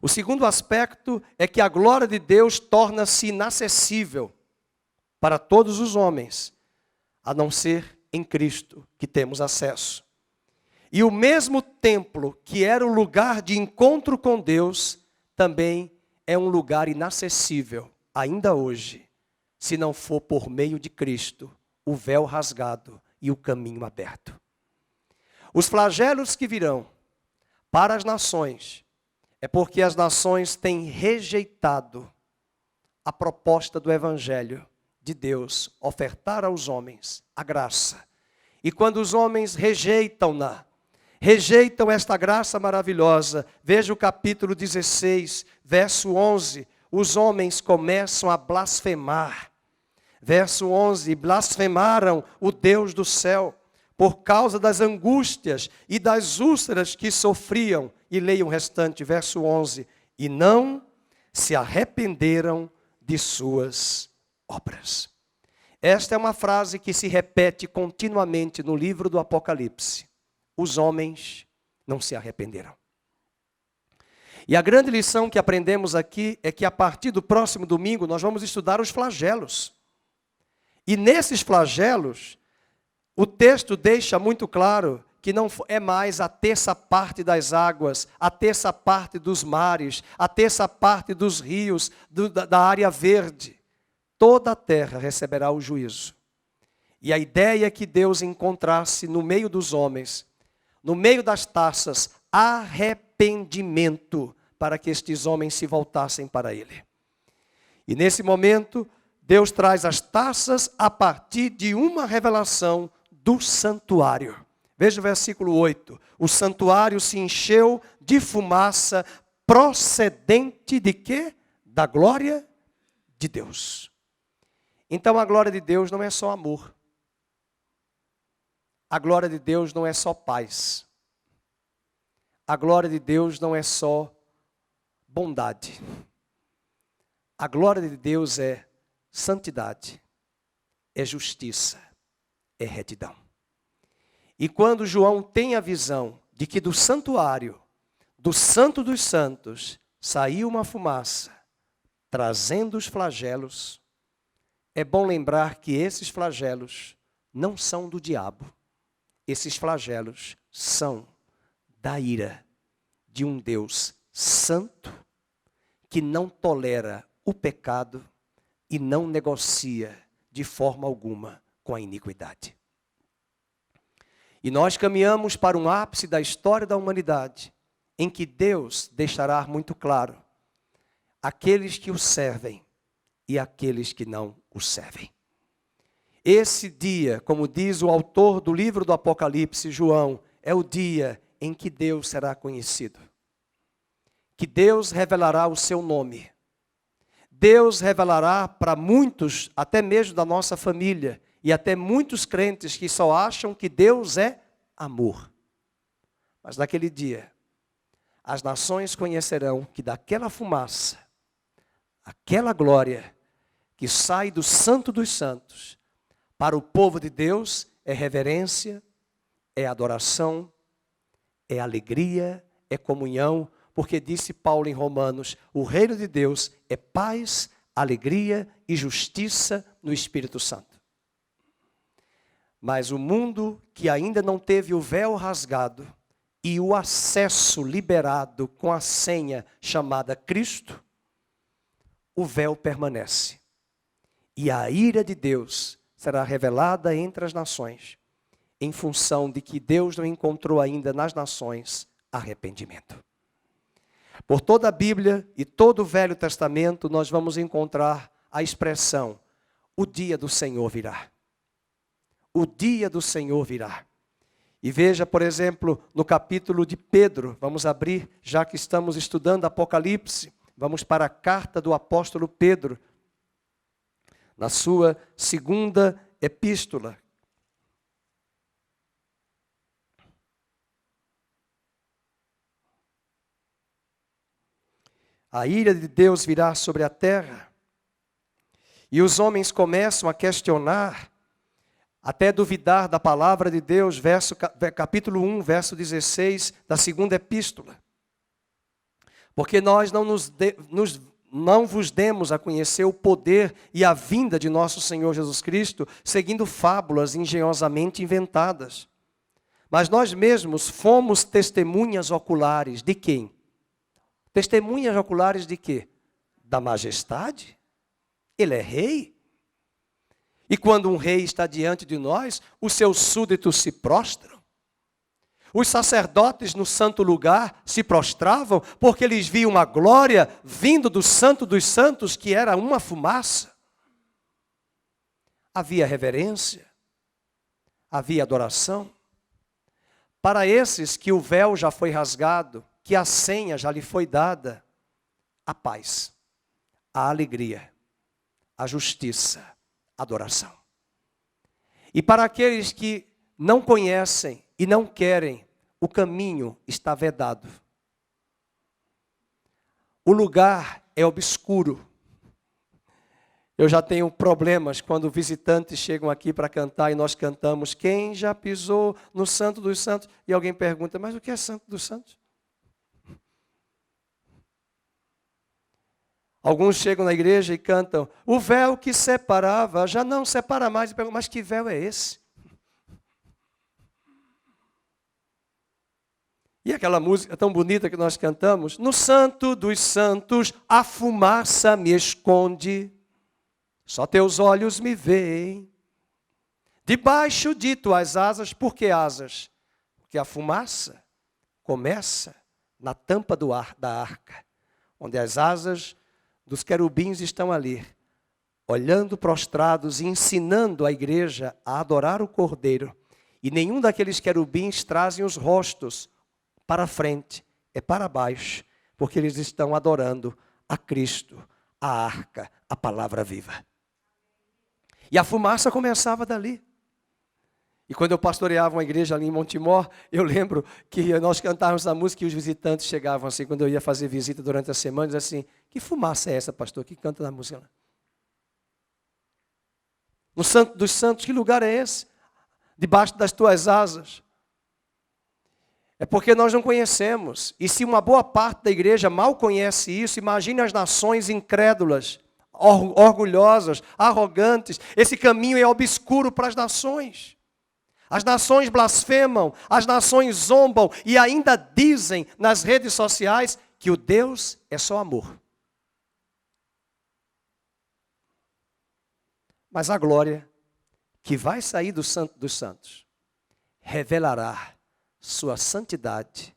S1: O segundo aspecto é que a glória de Deus torna-se inacessível para todos os homens, a não ser em Cristo que temos acesso. E o mesmo templo que era o lugar de encontro com Deus, também é um lugar inacessível, ainda hoje, se não for por meio de Cristo, o véu rasgado e o caminho aberto. Os flagelos que virão para as nações, é porque as nações têm rejeitado a proposta do Evangelho de Deus, ofertar aos homens a graça. E quando os homens rejeitam-na, Rejeitam esta graça maravilhosa. Veja o capítulo 16, verso 11. Os homens começam a blasfemar. Verso 11, blasfemaram o Deus do céu, por causa das angústias e das úlceras que sofriam. E leia o restante, verso 11. E não se arrependeram de suas obras. Esta é uma frase que se repete continuamente no livro do Apocalipse. Os homens não se arrependeram. E a grande lição que aprendemos aqui é que a partir do próximo domingo nós vamos estudar os flagelos. E nesses flagelos, o texto deixa muito claro que não é mais a terça parte das águas, a terça parte dos mares, a terça parte dos rios, da área verde. Toda a terra receberá o juízo. E a ideia é que Deus encontrasse no meio dos homens, no meio das taças, arrependimento, para que estes homens se voltassem para Ele. E nesse momento, Deus traz as taças a partir de uma revelação do santuário. Veja o versículo 8. O santuário se encheu de fumaça procedente de quê? Da glória de Deus. Então a glória de Deus não é só amor. A glória de Deus não é só paz. A glória de Deus não é só bondade. A glória de Deus é santidade, é justiça, é retidão. E quando João tem a visão de que do santuário, do Santo dos Santos, saiu uma fumaça, trazendo os flagelos, é bom lembrar que esses flagelos não são do diabo. Esses flagelos são da ira de um Deus santo, que não tolera o pecado e não negocia de forma alguma com a iniquidade. E nós caminhamos para um ápice da história da humanidade, em que Deus deixará muito claro aqueles que o servem e aqueles que não o servem. Esse dia, como diz o autor do livro do Apocalipse, João, é o dia em que Deus será conhecido. Que Deus revelará o seu nome. Deus revelará para muitos, até mesmo da nossa família, e até muitos crentes que só acham que Deus é amor. Mas naquele dia, as nações conhecerão que daquela fumaça, aquela glória que sai do Santo dos Santos, para o povo de Deus é reverência, é adoração, é alegria, é comunhão, porque disse Paulo em Romanos, o reino de Deus é paz, alegria e justiça no Espírito Santo. Mas o mundo que ainda não teve o véu rasgado e o acesso liberado com a senha chamada Cristo, o véu permanece. E a ira de Deus será revelada entre as nações, em função de que Deus não encontrou ainda nas nações arrependimento. Por toda a Bíblia e todo o Velho Testamento, nós vamos encontrar a expressão, o dia do Senhor virá. O dia do Senhor virá. E veja, por exemplo, no capítulo de Pedro, vamos abrir, já que estamos estudando Apocalipse, vamos para a carta do apóstolo Pedro, na sua segunda epístola. A ira de Deus virá sobre a terra, e os homens começam a questionar, até duvidar da palavra de Deus, capítulo 1, verso 16, da segunda epístola. Porque nós não vos demos a conhecer o poder e a vinda de nosso Senhor Jesus Cristo, seguindo fábulas engenhosamente inventadas. Mas nós mesmos fomos testemunhas oculares de quem? Testemunhas oculares de quê? Da majestade? Ele é rei. E quando um rei está diante de nós, os seus súditos se prostram. Os sacerdotes no santo lugar se prostravam porque eles viam uma glória vindo do Santo dos Santos, que era uma fumaça. Havia reverência, havia adoração. para esses que o véu já foi rasgado, que a senha já lhe foi dada, a paz, a alegria, a justiça, a adoração. E para aqueles que não conhecem e não querem, o caminho está vedado. O lugar é obscuro. Eu já tenho problemas quando visitantes chegam aqui para cantar e nós cantamos quem já pisou no Santo dos Santos? E alguém pergunta, mas o que é Santo dos Santos? Alguns chegam na igreja e cantam, o véu que separava já não separa mais. Mas que véu é esse? E aquela música tão bonita que nós cantamos, no Santo dos Santos a fumaça me esconde, só teus olhos me veem. Debaixo de tuas asas, por que asas? Porque a fumaça começa na tampa da arca, onde as asas dos querubins estão ali, olhando prostrados e ensinando a igreja a adorar o Cordeiro. E nenhum daqueles querubins trazem os rostos para frente, é para baixo, porque eles estão adorando a Cristo, a arca, a palavra viva. E a fumaça começava dali. E quando eu pastoreava uma igreja ali em Montemor, eu lembro que nós cantávamos a música e os visitantes chegavam assim, quando eu ia fazer visita durante a semana, diziam assim, que fumaça é essa, pastor, que canta na música lá? No Santo dos Santos, que lugar é esse? Debaixo das tuas asas. É porque nós não conhecemos. E se uma boa parte da igreja mal conhece isso, imagine as nações incrédulas, orgulhosas, arrogantes. Esse caminho é obscuro para as nações. As nações blasfemam, as nações zombam e ainda dizem nas redes sociais que o Deus é só amor. Mas a glória que vai sair do Santo dos Santos revelará sua santidade,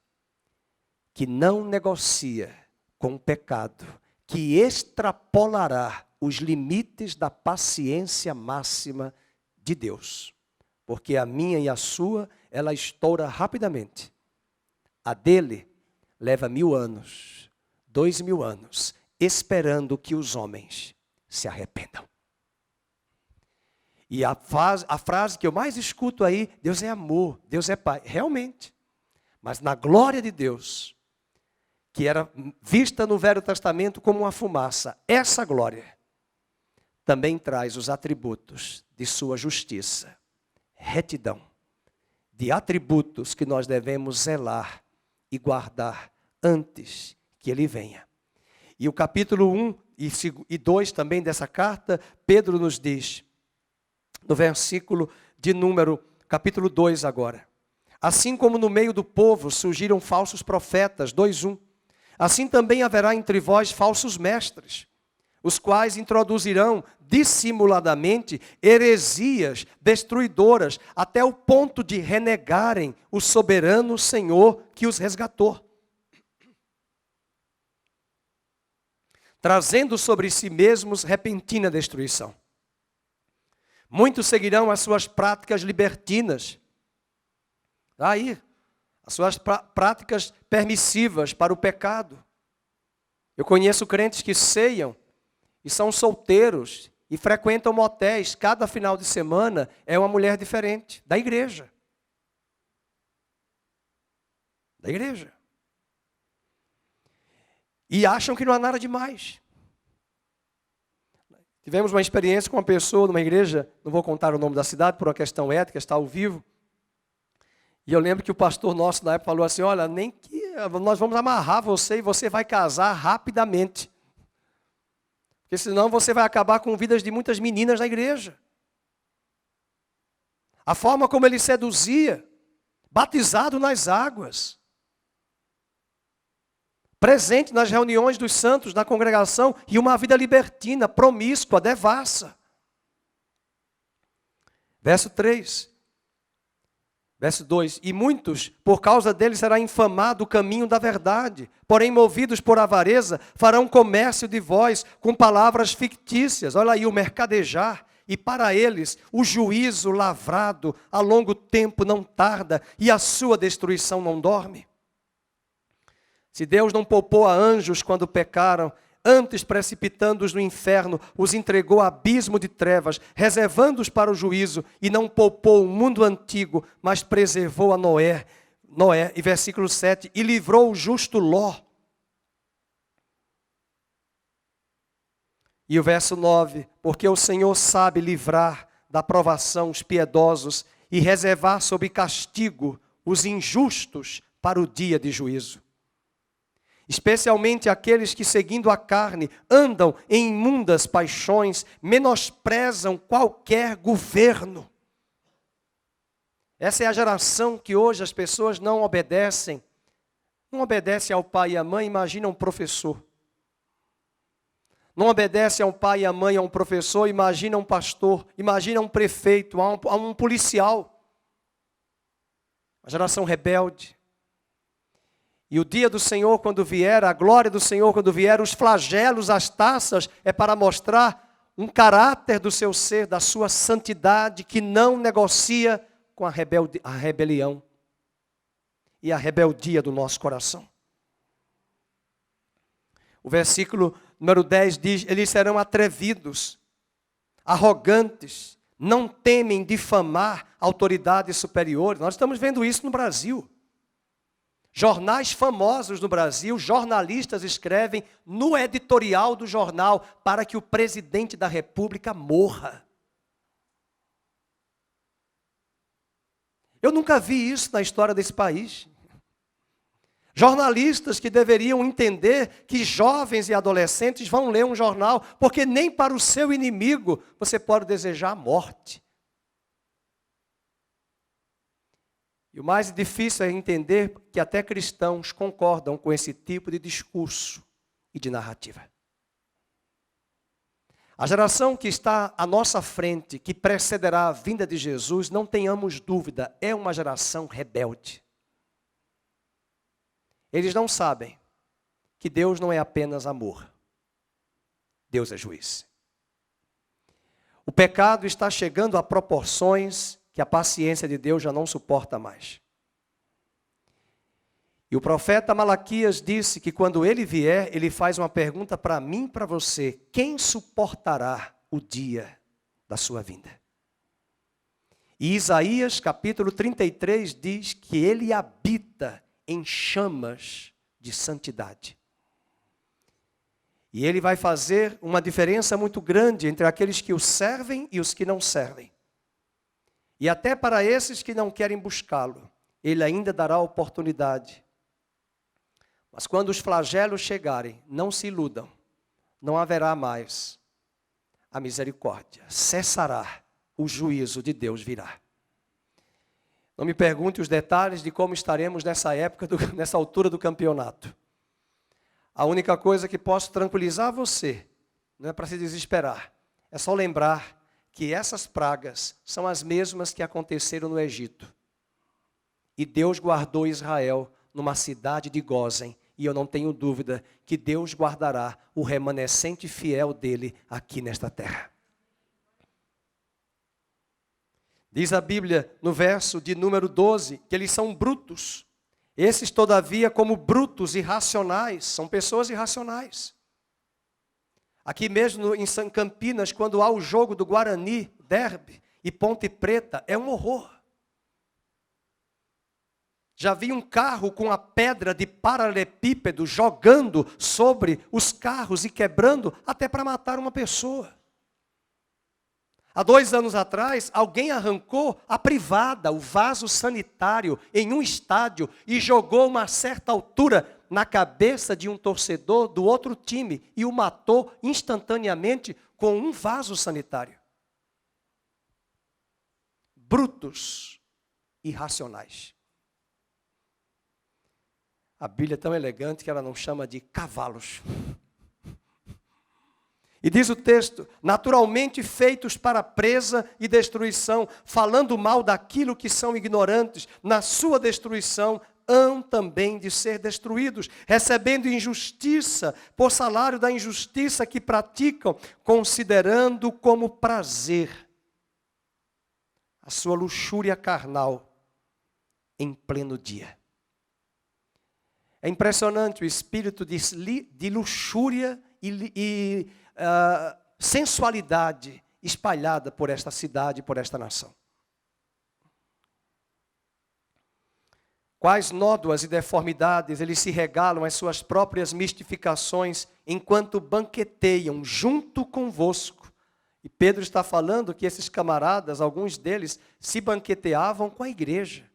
S1: que não negocia com o pecado, que extrapolará os limites da paciência máxima de Deus. Porque a minha e a sua, ela estoura rapidamente. A dele leva 1000 anos, 2000 anos, esperando que os homens se arrependam. E a frase que eu mais escuto aí, Deus é amor, Deus é Pai. Realmente. Mas na glória de Deus, que era vista no Velho Testamento como uma fumaça, essa glória também traz os atributos de sua justiça, retidão, de atributos que nós devemos zelar e guardar antes que ele venha. E o capítulo 1 e 2 também dessa carta, Pedro nos diz, no versículo de capítulo 2 agora. Assim como no meio do povo surgiram falsos profetas, 2:1. Assim também haverá entre vós falsos mestres, os quais introduzirão dissimuladamente heresias destruidoras, até o ponto de renegarem o soberano Senhor que os resgatou, trazendo sobre si mesmos repentina destruição. Muitos seguirão as suas práticas libertinas. Aí, as suas práticas permissivas para o pecado. Eu conheço crentes que ceiam e são solteiros e frequentam motéis. Cada final de semana é uma mulher diferente da igreja. Da igreja. E acham que não há nada demais. Tivemos uma experiência com uma pessoa numa igreja, não vou contar o nome da cidade por uma questão ética, está ao vivo. E eu lembro que o pastor nosso na época falou assim, olha, nem que nós vamos amarrar você e você vai casar rapidamente. Porque senão você vai acabar com vidas de muitas meninas na igreja. A forma como ele seduzia, batizado nas águas. Presente nas reuniões dos santos, na congregação, e uma vida libertina, promíscua, devassa. Verso 3. Verso 2. E muitos, por causa dele, será infamado o caminho da verdade. Porém, movidos por avareza, farão comércio de vós com palavras fictícias. Olha aí o mercadejar. e para eles o juízo lavrado a longo tempo não tarda, e a sua destruição não dorme. Se Deus não poupou a anjos quando pecaram, antes precipitando-os no inferno, os entregou a abismo de trevas, reservando-os para o juízo, e não poupou o mundo antigo, mas preservou a Noé, e versículo 7, e livrou o justo Ló. E o verso 9, porque o Senhor sabe livrar da provação os piedosos e reservar sob castigo os injustos para o dia de juízo. Especialmente aqueles que, seguindo a carne, andam em imundas paixões, menosprezam qualquer governo. Essa é a geração que hoje as pessoas não obedecem. Não obedecem ao pai e à mãe, imagina um professor. Não obedece ao pai e à mãe, a um professor, imagina um pastor, imagina um prefeito, a um policial. A geração rebelde. E o dia do Senhor quando vier, a glória do Senhor quando vier, os flagelos, as taças, é para mostrar um caráter do seu ser, da sua santidade, que não negocia com a rebelião e a rebeldia do nosso coração. O versículo número 10 diz, eles serão atrevidos, arrogantes, não temem difamar autoridades superiores. Nós estamos vendo isso no Brasil. Jornais famosos no Brasil, jornalistas escrevem no editorial do jornal para que o presidente da República morra. Eu nunca vi isso na história desse país. Jornalistas que deveriam entender que jovens e adolescentes vão ler um jornal, porque nem para o seu inimigo você pode desejar a morte. E o mais difícil é entender que até cristãos concordam com esse tipo de discurso e de narrativa. A geração que está à nossa frente, que precederá a vinda de Jesus, não tenhamos dúvida, é uma geração rebelde. Eles não sabem que Deus não é apenas amor. Deus é juiz. O pecado está chegando a proporções que a paciência de Deus já não suporta mais. E o profeta Malaquias disse que quando ele vier, ele faz uma pergunta para mim e para você: quem suportará o dia da sua vinda? E Isaías capítulo 33 diz que ele habita em chamas de santidade. E ele vai fazer uma diferença muito grande entre aqueles que o servem e os que não servem. E até para esses que não querem buscá-lo, ele ainda dará oportunidade. Mas quando os flagelos chegarem, não se iludam, não haverá mais a misericórdia, cessará, o juízo de Deus virá. Não me pergunte os detalhes de como estaremos nessa época, nessa altura do campeonato. A única coisa que posso tranquilizar você, não é para se desesperar, é só lembrar que essas pragas são as mesmas que aconteceram no Egito. E Deus guardou Israel numa cidade de Gósen, e eu não tenho dúvida que Deus guardará o remanescente fiel dele aqui nesta terra. Diz a Bíblia no verso de número 12, que eles são brutos. Esses, todavia, como brutos irracionais, são pessoas irracionais. Aqui mesmo em Campinas, quando há o jogo do Guarani, Derby e Ponte Preta, é um horror. Já vi um carro com a pedra de paralelepípedo jogando sobre os carros e quebrando até para matar uma pessoa. Há 2 anos atrás, alguém arrancou a privada, o vaso sanitário, em um estádio e jogou uma certa altura na cabeça de um torcedor do outro time e o matou instantaneamente com um vaso sanitário. Brutos, irracionais. A Bíblia é tão elegante que ela não chama de cavalos. E diz o texto, naturalmente feitos para presa e destruição, falando mal daquilo que são ignorantes, na sua destruição hão também de ser destruídos, recebendo injustiça por salário da injustiça que praticam, considerando como prazer a sua luxúria carnal em pleno dia. É impressionante o espírito de luxúria e sensualidade espalhada por esta cidade, por esta nação. Quais nódoas e deformidades eles se regalam às suas próprias mistificações, enquanto banqueteiam junto convosco. E Pedro está falando que esses camaradas, alguns deles, se banqueteavam com a igreja.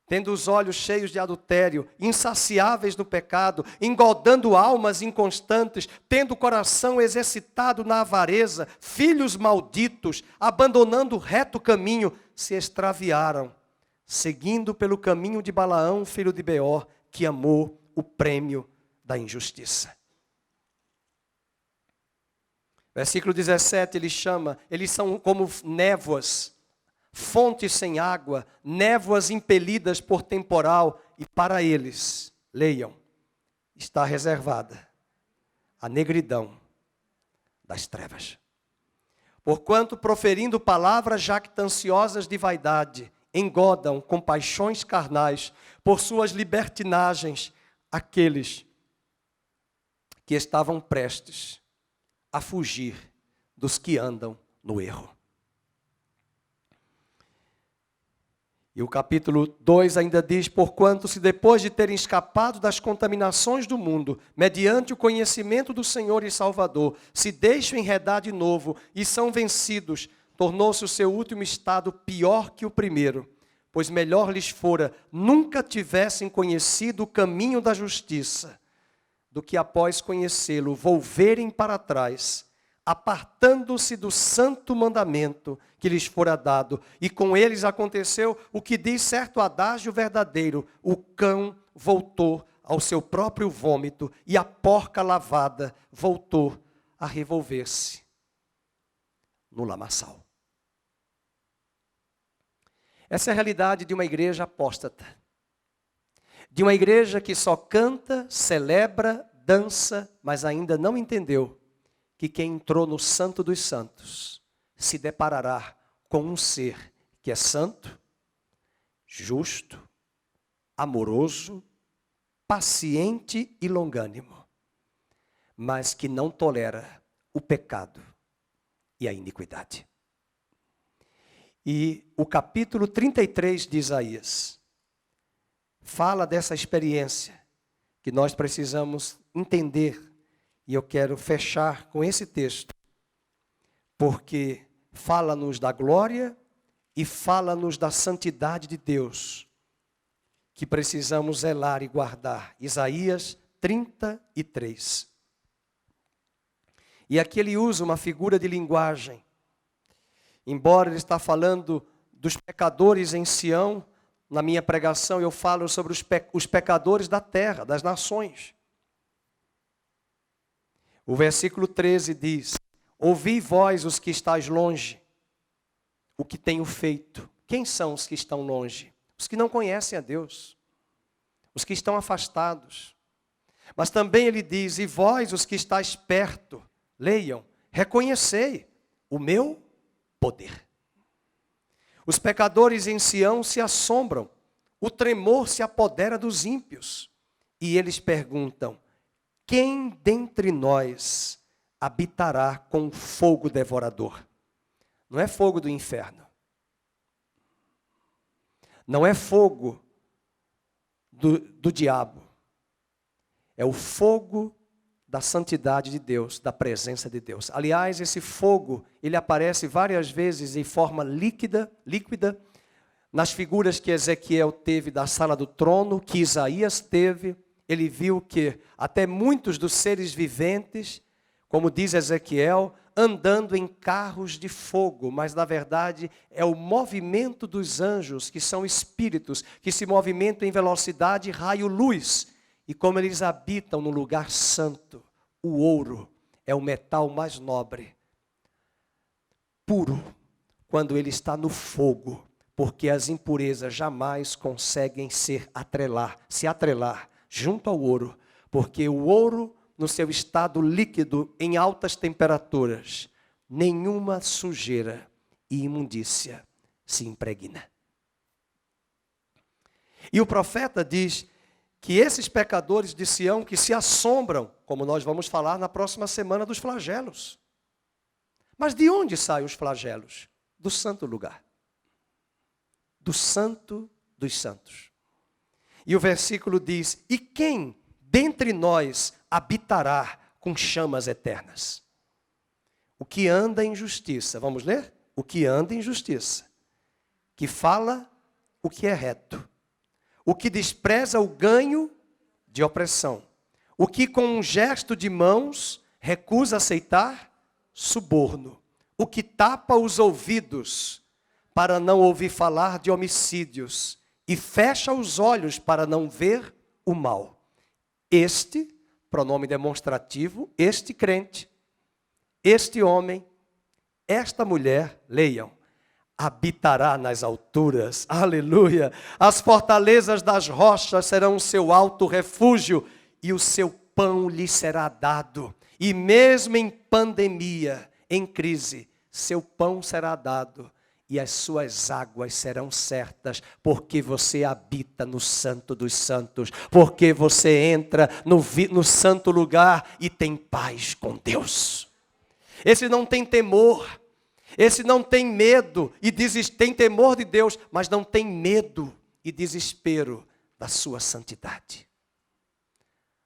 S1: Tendo os olhos cheios de adultério, insaciáveis no pecado, engodando almas inconstantes, tendo o coração exercitado na avareza, filhos malditos, abandonando o reto caminho, se extraviaram, seguindo pelo caminho de Balaão, filho de Beor, que amou o prêmio da injustiça. Versículo 17, eles são como névoas, fontes sem água, névoas impelidas por temporal, e para eles, leiam, está reservada a negridão das trevas. Porquanto, proferindo palavras jactanciosas de vaidade, engodam com paixões carnais, por suas libertinagens, aqueles que estavam prestes a fugir dos que andam no erro. E o capítulo 2 ainda diz: porquanto se depois de terem escapado das contaminações do mundo, mediante o conhecimento do Senhor e Salvador, se deixam enredar de novo e são vencidos, tornou-se o seu último estado pior que o primeiro, pois melhor lhes fora nunca tivessem conhecido o caminho da justiça, do que após conhecê-lo, volverem para trás, apartando-se do santo mandamento que lhes fora dado. E com eles aconteceu o que diz certo adágio verdadeiro: o cão voltou ao seu próprio vômito, e a porca lavada voltou a revolver-se no lamaçal. Essa é a realidade de uma igreja apóstata. De uma igreja que só canta, celebra, dança, mas ainda não entendeu que quem entrou no Santo dos Santos se deparará com um ser que é santo, justo, amoroso, paciente e longânimo, mas que não tolera o pecado e a iniquidade. E o capítulo 33 de Isaías fala dessa experiência que nós precisamos entender. E eu quero fechar com esse texto, porque fala-nos da glória e fala-nos da santidade de Deus, que precisamos zelar e guardar. Isaías 33. E aqui ele usa uma figura de linguagem. Embora ele está falando dos pecadores em Sião, na minha pregação eu falo sobre os pecadores da terra, das nações. O versículo 13 diz: ouvi vós os que estáis longe, o que tenho feito. Quem são os que estão longe? Os que não conhecem a Deus, os que estão afastados. Mas também ele diz: e vós os que estáis perto, leiam, reconhecei o meu poder. Os pecadores em Sião se assombram, o tremor se apodera dos ímpios, e eles perguntam: quem dentre nós habitará com fogo devorador? Não é fogo do inferno. Não é fogo do diabo. É o fogo da santidade de Deus, da presença de Deus. Aliás, esse fogo, ele aparece várias vezes em forma líquida, nas figuras que Ezequiel teve da sala do trono, que Isaías teve. Ele viu que até muitos dos seres viventes, como diz Ezequiel, andando em carros de fogo, mas na verdade é o movimento dos anjos, que são espíritos, que se movimentam em velocidade raio-luz. E como eles habitam no lugar santo, o ouro é o metal mais nobre, puro, quando ele está no fogo, porque as impurezas jamais conseguem se atrelar junto ao ouro, porque o ouro, no seu estado líquido, em altas temperaturas, nenhuma sujeira e imundícia se impregna. E o profeta diz que esses pecadores de Sião que se assombram, como nós vamos falar na próxima semana, dos flagelos. Mas de onde saem os flagelos? Do santo lugar. Do santo dos santos. E o versículo diz: e quem dentre nós habitará com chamas eternas? O que anda em justiça, vamos ler? O que anda em justiça, que fala o que é reto, o que despreza o ganho de opressão, o que com um gesto de mãos recusa aceitar suborno, o que tapa os ouvidos para não ouvir falar de homicídios e fecha os olhos para não ver o mal. Este, pronome demonstrativo, este crente, este homem, esta mulher, leiam, habitará nas alturas, aleluia. As fortalezas das rochas serão o seu alto refúgio e o seu pão lhe será dado. E mesmo em pandemia, em crise, seu pão será dado e as suas águas serão certas, porque você habita no Santo dos Santos, porque você entra no santo lugar e tem paz com Deus. Esse não tem temor, esse não tem medo e tem temor de Deus, mas não tem medo e desespero da sua santidade,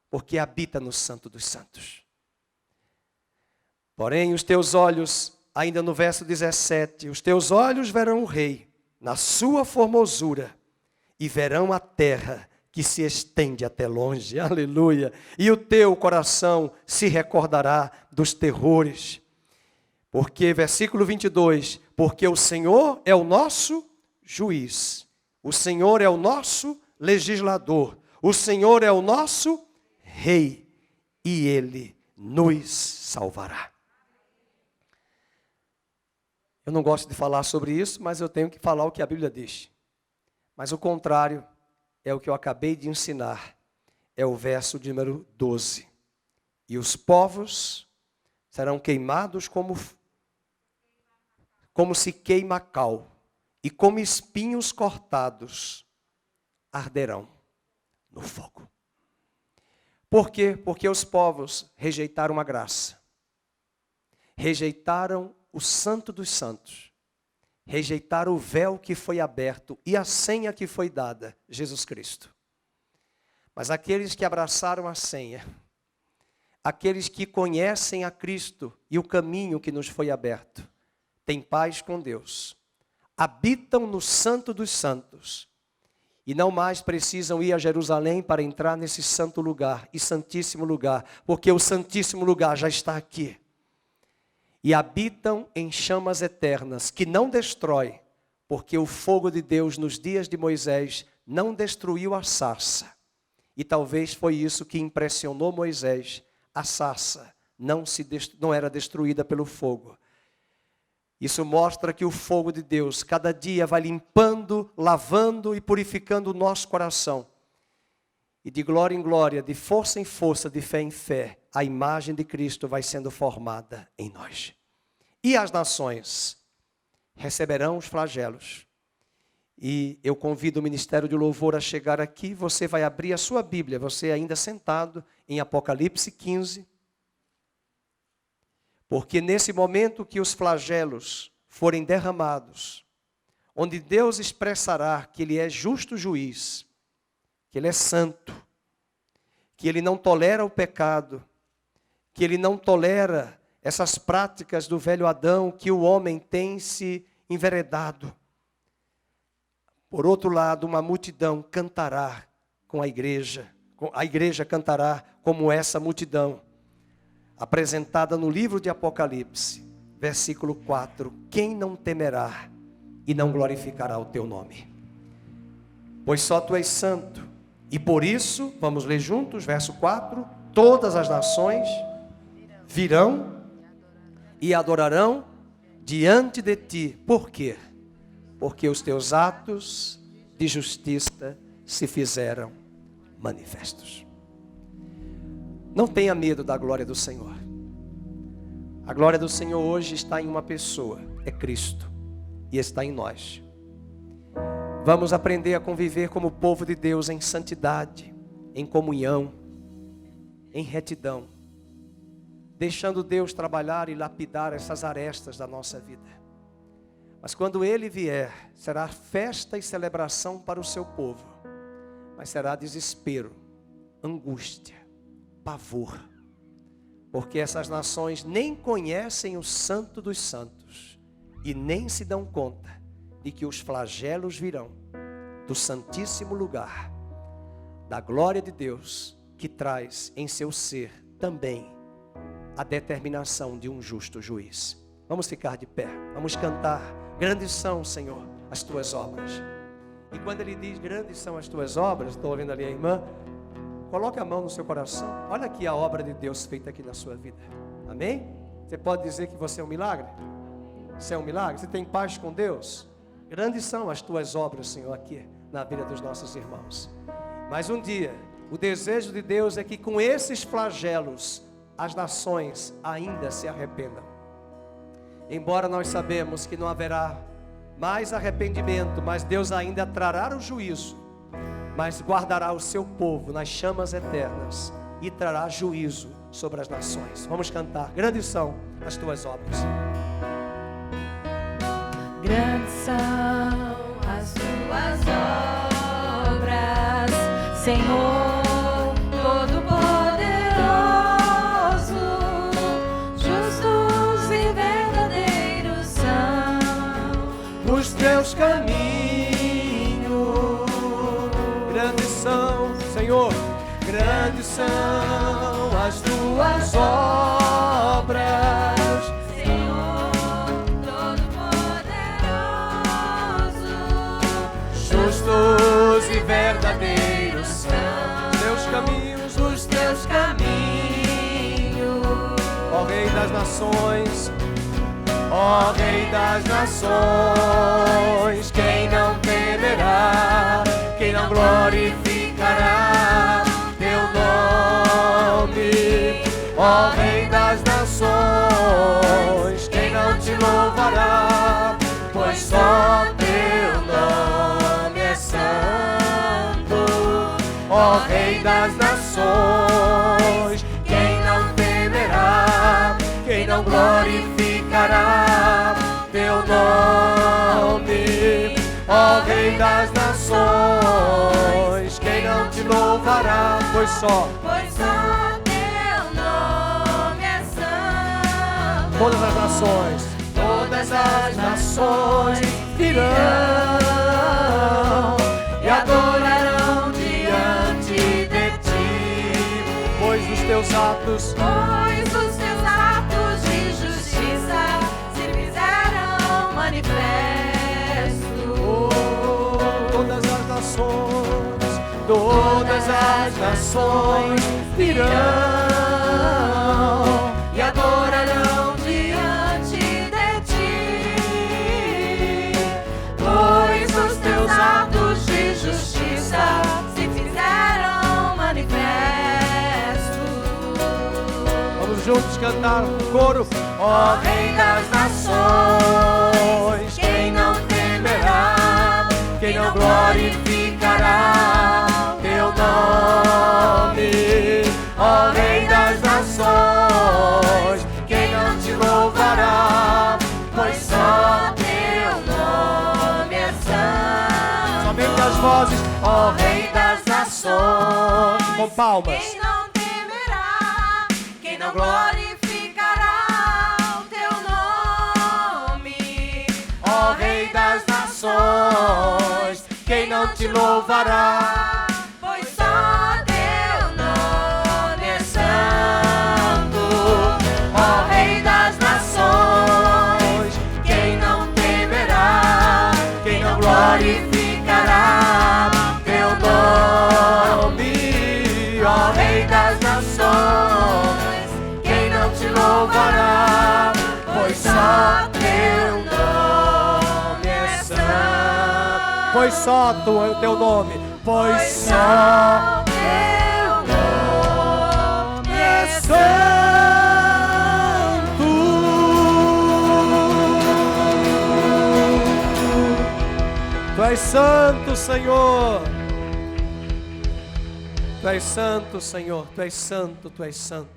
S1: porque habita no Santo dos Santos. Porém, os teus olhos, ainda no verso 17, os teus olhos verão o Rei na sua formosura e verão a terra que se estende até longe, aleluia. E o teu coração se recordará dos terrores. Porque, versículo 22, porque o Senhor é o nosso juiz, o Senhor é o nosso legislador, o Senhor é o nosso Rei, e Ele nos salvará. Eu não gosto de falar sobre isso, mas eu tenho que falar o que a Bíblia diz. Mas o contrário é o que eu acabei de ensinar, é o verso de número 12. E os povos serão queimados como se queima cal, e como espinhos cortados, arderão no fogo. Por quê? Porque os povos rejeitaram a graça, rejeitaram o Santo dos Santos, rejeitaram o véu que foi aberto e a senha que foi dada, Jesus Cristo. Mas aqueles que abraçaram a senha, aqueles que conhecem a Cristo e o caminho que nos foi aberto, têm paz com Deus, habitam no Santo dos Santos e não mais precisam ir a Jerusalém para entrar nesse santo lugar e santíssimo lugar, porque o santíssimo lugar já está aqui. E habitam em chamas eternas que não destrói, porque o fogo de Deus nos dias de Moisés não destruiu a sarça. E talvez foi isso que impressionou Moisés, a sarça não era destruída pelo fogo. Isso mostra que o fogo de Deus cada dia vai limpando, lavando e purificando o nosso coração. E de glória em glória, de força em força, de fé em fé, a imagem de Cristo vai sendo formada em nós. E as nações receberão os flagelos. E eu convido o Ministério de Louvor a chegar aqui. Você vai abrir a sua Bíblia, você ainda sentado em Apocalipse 15. Porque nesse momento que os flagelos forem derramados, onde Deus expressará que Ele é justo juiz, que Ele é santo, que Ele não tolera o pecado, que Ele não tolera essas práticas do velho Adão que o homem tem se enveredado. Por outro lado, uma multidão cantará com a igreja cantará como essa multidão, apresentada no livro de Apocalipse, versículo 4, quem não temerá e não glorificará o teu nome? Pois só tu és santo. E por isso, vamos ler juntos, verso 4, todas as nações virão e adorarão diante de ti. Por quê? porque os teus atos de justiça se fizeram manifestos. Não tenha medo da glória do Senhor. A glória do Senhor hoje está em uma pessoa, é Cristo, e está em nós. Vamos aprender a conviver como povo de Deus em santidade, em comunhão, em retidão, deixando Deus trabalhar e lapidar essas arestas da nossa vida. Mas quando Ele vier, será festa e celebração para o seu povo, mas será desespero, angústia, pavor, porque essas nações nem conhecem o Santo dos Santos e nem se dão conta de que os flagelos virão do santíssimo lugar, da glória de Deus, que traz em seu ser também a determinação de um justo juiz. Vamos ficar de pé, vamos cantar. Grandes são, Senhor, as tuas obras. E quando ele diz grandes são as tuas obras, estou ouvindo ali a irmã, coloque a mão no seu coração. Olha aqui a obra de Deus feita aqui na sua vida. Amém? Você pode dizer que você é um milagre? Você é um milagre? Você tem paz com Deus? Grandes são as tuas obras, Senhor, aqui na vida dos nossos irmãos. Mas um dia, o desejo de Deus é que com esses flagelos, as nações ainda se arrependam. Embora nós sabemos que não haverá mais arrependimento, mas Deus ainda trará o juízo, mas guardará o seu povo nas chamas eternas e trará juízo sobre as nações. Vamos cantar. Grandes são as tuas obras.
S2: Grandes são as tuas obras, Senhor, Todo-Poderoso. Justos e verdadeiros são
S1: os teus caminhos. Grandes são, Senhor, grandes são as tuas obras. Justos e verdadeiros são os teus caminhos, ó Rei das nações, ó Rei das nações. Quem não temerá, quem não glorificará teu nome, ó Rei das nações. Quem não te louvará, pois só teu nome é santo, ó Rei das nações. Quem não temerá, quem não glorificará teu nome, ó Rei das nações. Quem não te louvará, pois só
S2: teu nome é santo.
S1: Todas as nações virão e adorarão diante de ti, pois os teus atos
S2: de justiça se fizeram manifestos.
S1: Todas as nações virão e adorarão diante de ti, pois os teus atos de justiça
S2: se fizeram manifestos.
S1: Vamos juntos cantar o coro. Ó Rei das nações, quem não temerá, quem não glorificará teu nome, ó Rei das nações. Quem não te louvará, pois só teu nome é santo. Somente as vozes, ó Rei das nações, com palmas.
S2: Quem não temerá, quem não glorificará o teu nome,
S1: Ó Rei das nações, quem não te louvará,
S2: pois só teu nome é santo.
S1: ó Rei das nações. Quem não temerá, quem não glorificará teu nome, ó Rei das nações. Quem não te louvará, pois só teu nome é santo. pois só o teu nome, pois só
S2: teu nome é
S1: santo. Tu és santo, Senhor. Tu és santo, Senhor. Tu és santo, Tu és santo.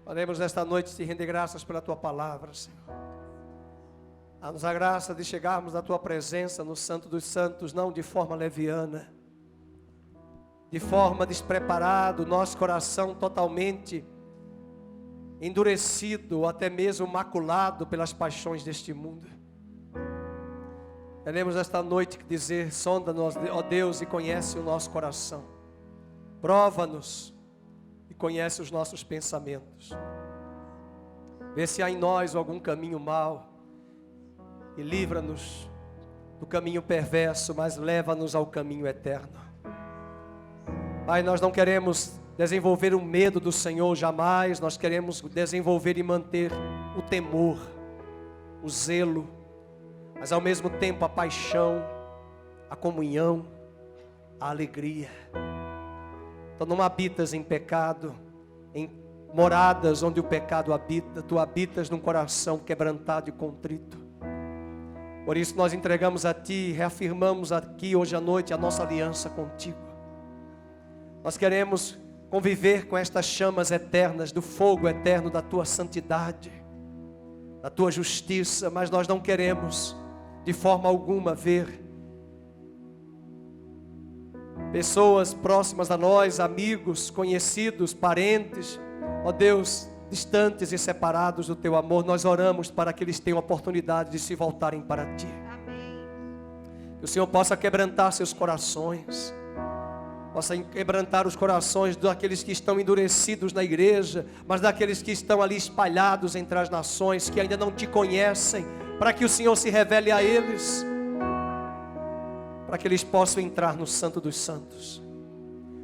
S1: Podemos nesta noite te render graças pela Tua palavra, Senhor. Dá-nos a graça de chegarmos na Tua presença, no Santo dos Santos, não de forma leviana, de forma despreparada, nosso coração totalmente endurecido, ou até mesmo maculado pelas paixões deste mundo. Queremos esta noite dizer: sonda-nos, ó Deus, e conhece o nosso coração. Prova-nos e conhece os nossos pensamentos. Vê se há em nós algum caminho mau e livra-nos do caminho perverso, mas leva-nos ao caminho eterno. Pai, nós não queremos desenvolver o medo do Senhor jamais, nós queremos desenvolver e manter o temor, o zelo, mas ao mesmo tempo a paixão, a comunhão, a alegria. Então não habitas em pecado, em moradas onde o pecado habita, tu habitas num coração quebrantado e contrito. Por isso nós entregamos a Ti, reafirmamos aqui hoje à noite a nossa aliança contigo. Nós queremos conviver com estas chamas eternas, do fogo eterno da Tua santidade, da Tua justiça, mas nós não queremos de forma alguma ver pessoas próximas a nós, amigos, conhecidos, parentes, ó Deus, distantes e separados do Teu amor. Nós oramos para que eles tenham a oportunidade de se voltarem para Ti.
S2: Amém.
S1: Que o Senhor possa quebrantar seus corações, possa quebrantar os corações daqueles que estão endurecidos na igreja, mas daqueles que estão ali espalhados entre as nações, que ainda não Te conhecem, para que o Senhor se revele a eles, para que eles possam entrar no Santo dos Santos,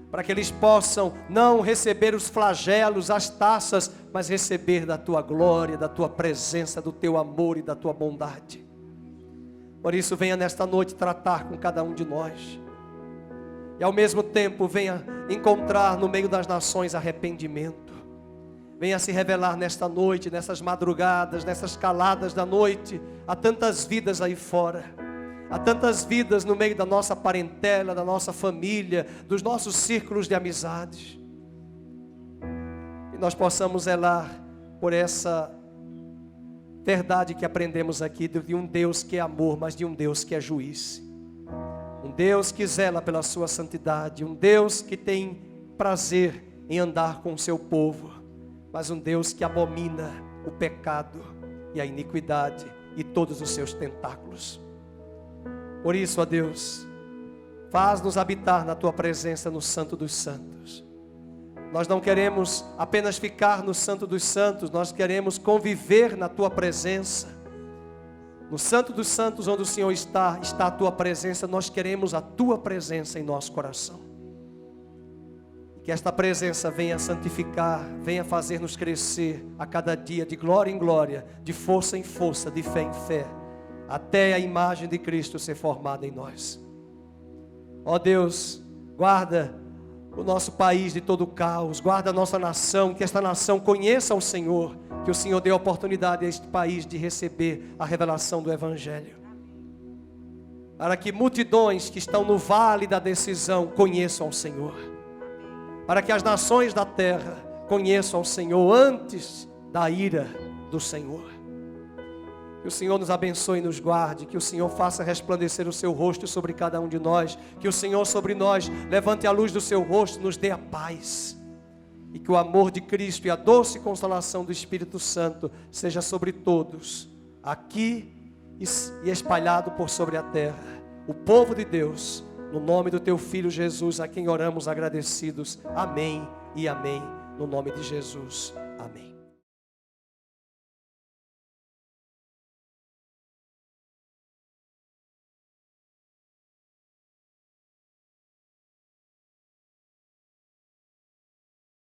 S1: para que eles possam não receber os flagelos, as taças, mas receber da Tua glória, da Tua presença, do Teu amor e da Tua bondade. Por isso venha nesta noite tratar com cada um de nós, e ao mesmo tempo venha encontrar no meio das nações arrependimento. Venha se revelar nesta noite, nessas madrugadas, nessas caladas da noite. Há tantas vidas aí fora, há tantas vidas no meio da nossa parentela, da nossa família, dos nossos círculos de amizades. E nós possamos zelar por essa verdade que aprendemos aqui, de um Deus que é amor, mas de um Deus que é juiz. Um Deus que zela pela sua santidade, um Deus que tem prazer em andar com o seu povo, mas um Deus que abomina o pecado e a iniquidade e todos os seus tentáculos. Por isso, ó Deus, faz-nos habitar na Tua presença no Santo dos Santos. Nós não queremos apenas ficar no Santo dos Santos, nós queremos conviver na Tua presença. No Santo dos Santos, onde o Senhor está a Tua presença. Nós queremos a Tua presença em nosso coração. Que esta presença venha santificar, venha fazer-nos crescer a cada dia, de glória em glória, de força em força, de fé em fé, até a imagem de Cristo ser formada em nós. Ó Deus, guarda o nosso país de todo o caos, guarda a nossa nação, que esta nação conheça o Senhor, que o Senhor dê a oportunidade a este país de receber a revelação do Evangelho, para que multidões que estão no vale da decisão conheçam o Senhor, para que as nações da terra conheçam o Senhor antes da ira do Senhor. Que o Senhor nos abençoe e nos guarde, que o Senhor faça resplandecer o seu rosto sobre cada um de nós, que o Senhor sobre nós levante a luz do seu rosto, nos dê a paz, e que o amor de Cristo e a doce consolação do Espírito Santo seja sobre todos, aqui e espalhado por sobre a terra, o povo de Deus, no nome do Teu Filho Jesus, a quem oramos agradecidos. Amém e amém, no nome de Jesus.